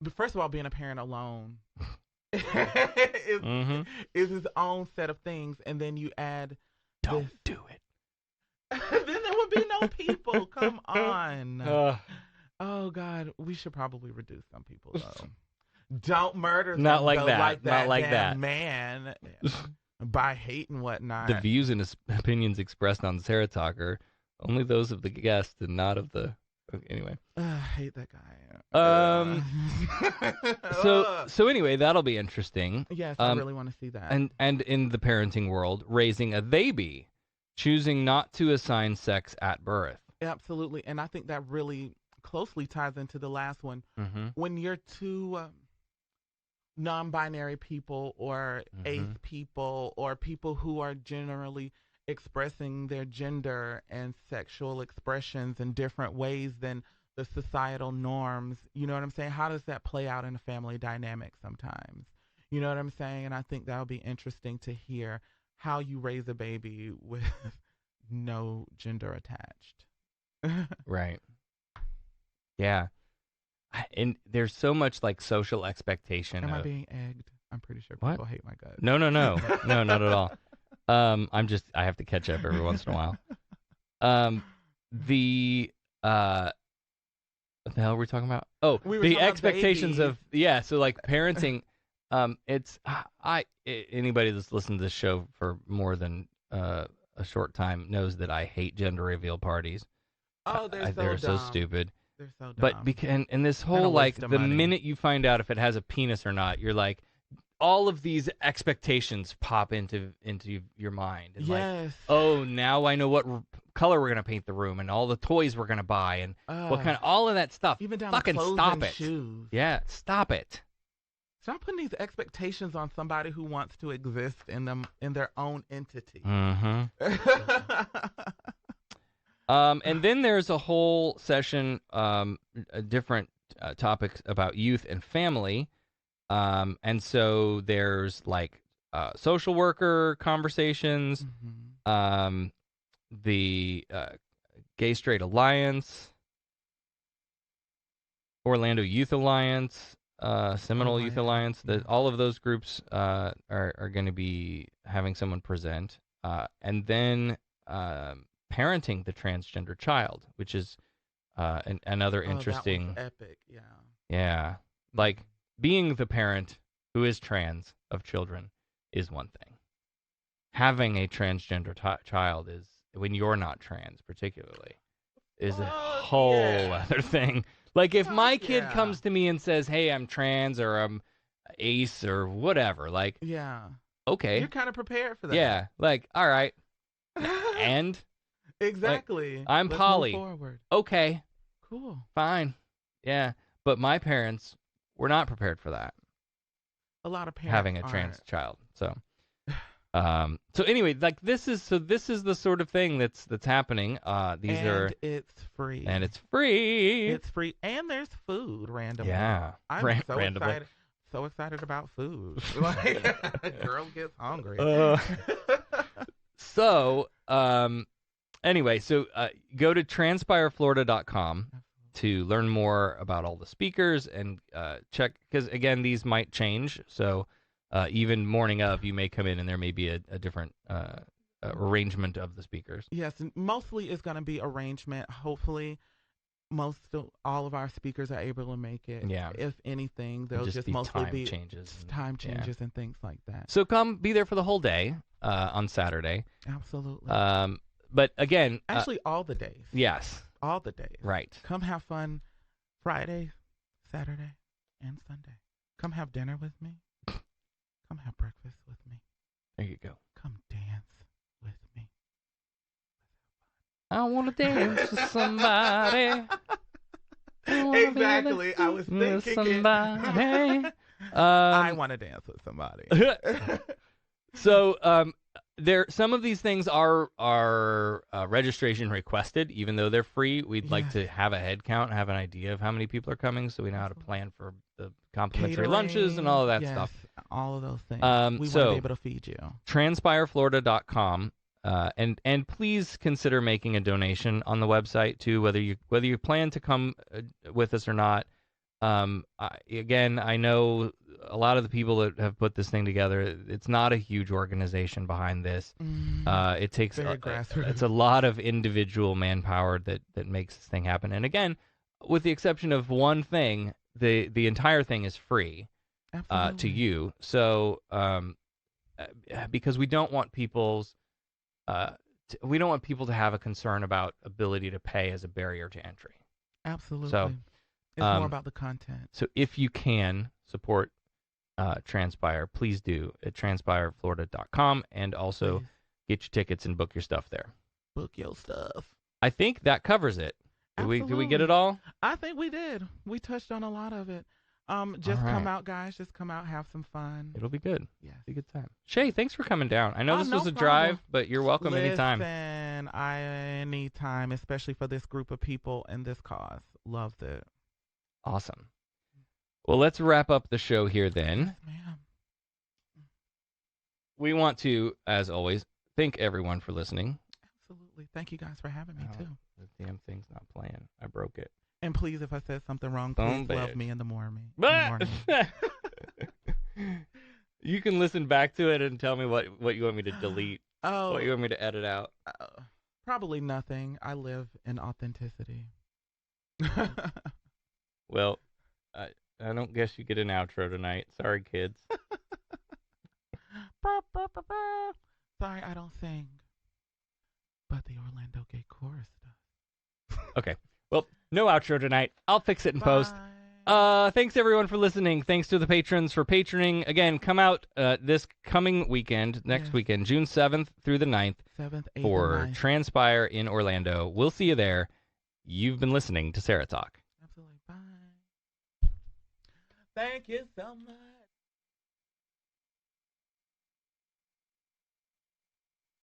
but first of all, being a parent alone is its own set of things, and then you add Don't do it. Then there would be no people. Come on. Oh God, we should probably reduce some people though. Don't murder them. Not like though, that. Not like damn that. Man. By hate and whatnot. The views and opinions expressed on SarahTalk are only those of the guest and not of the. Anyway. I hate that guy. So anyway, that'll be interesting. Yes, I really want to see that. And in the parenting world, raising a baby, choosing not to assign sex at birth. Absolutely, and I think that really closely ties into the last one. When you're two non-binary people or ace people or people who are generally expressing their gender and sexual expressions in different ways than the societal norms, you know what I'm saying? How does that play out in a family dynamic sometimes? You know what I'm saying? And I think that'll be interesting to hear how you raise a baby with no gender attached. Right. Yeah. And there's so much like social expectation. Am I being egged? I'm pretty sure people hate my guts. No, not at all. I have to catch up every once in a while. What the hell were we talking about? Oh, the expectations of so like parenting. Anybody that's listened to this show for more than a short time knows that I hate gender reveal parties. Oh, they're so stupid. They're so dumb. But and this whole like the minute you find out if it has a penis or not, you're like, all of these expectations pop into your mind. And yes. Like, oh, now I know what color we're gonna paint the room and all the toys we're gonna buy and what kind of all of that stuff. Even down fucking to clothes stop and it. Shoes. Yeah, stop it. Stop putting these expectations on somebody who wants to exist in their own entity. And then there's a whole session, different topics about youth and family. And so there's like social worker conversations, the Gay Straight Alliance, Orlando Youth Alliance, Seminole Youth Alliance. All of those groups are going to be having someone present. And then parenting the transgender child, which is another interesting. That was epic, yeah. Yeah, like being the parent who is trans of children is one thing. Having a transgender child is, when you're not trans particularly, is a whole other thing. Like if my kid comes to me and says, "Hey, I'm trans," or "I'm ace," or whatever, like, okay, you're kind of prepared for that. Yeah, like, all right, and exactly, like, I'm Let's poly. move forward. Okay, cool, fine, yeah. But my parents were not prepared for that. A lot of parents having a trans child. So, So anyway, like this is the sort of thing that's happening. It's free. And it's free. It's free, and there's food randomly. Yeah, I'm so randomly. excited. So excited about food. Like, girl gets hungry. Anyway, go to transpireflorida.com to learn more about all the speakers and check, because again, these might change. So even morning of, you may come in and there may be a different arrangement of the speakers. Yes, and mostly it's going to be arrangement. Hopefully, all of our speakers are able to make it. Yeah. If anything, they'll just be mostly time be changes. Time changes and things like that. So come be there for the whole day on Saturday. Absolutely. But again, actually, all the days. Yes. All the days. Right. Come have fun Friday, Saturday, and Sunday. Come have dinner with me. Come have breakfast with me. There you go. Come dance with me. I want to dance with somebody. Exactly. I was thinking somebody. I want to dance with somebody. So some of these things are registration requested, even though they're free. We'd like to have a head count, have an idea of how many people are coming, so we know how to plan for the complimentary lunches and all of that stuff. All of those things. We want to be able to feed you. Transpireflorida.com. And please consider making a donation on the website too, whether you plan to come with us or not. Again, I know a lot of the people that have put this thing together. It's not a huge organization behind this. It takes it's a lot of individual manpower that makes this thing happen. And again, with the exception of one thing, the entire thing is free to you. So because we don't want people to have a concern about ability to pay as a barrier to entry. Absolutely. So it's more about the content. So if you can support Transpire, please do at transpireflorida.com, and also get your tickets and book your stuff there. Book your stuff. I think that covers it. Did we get it all? I think we did. We touched on a lot of it. Just come out, guys. Just come out, have some fun. It'll be good. Yeah, be a good time. Shay, thanks for coming down. I know this was a drive, but you're welcome anytime. Anytime, especially for this group of people and this cause. Loved it. Awesome. Well, let's wrap up the show here then. Yes, ma'am. We want to, as always, thank everyone for listening. Absolutely. Thank you guys for having me, too. The damn thing's not playing. I broke it. And please, if I said something wrong, please love me in the morning. You can listen back to it and tell me what you want me to delete. Oh. What you want me to edit out. Probably nothing. I live in authenticity. Well, I don't guess you get an outro tonight. Sorry, kids. Sorry, I don't sing. But the Orlando Gay Chorus does. Okay. Well, no outro tonight. I'll fix it in post. Thanks, everyone, for listening. Thanks to the patrons for patroning. Again, come out this coming weekend, next weekend, June 7th through the 9th, 7th, 8th, for and 9th. Transpire in Orlando. We'll see you there. You've been listening to SarahTalk. Absolutely. Bye. Thank you so much.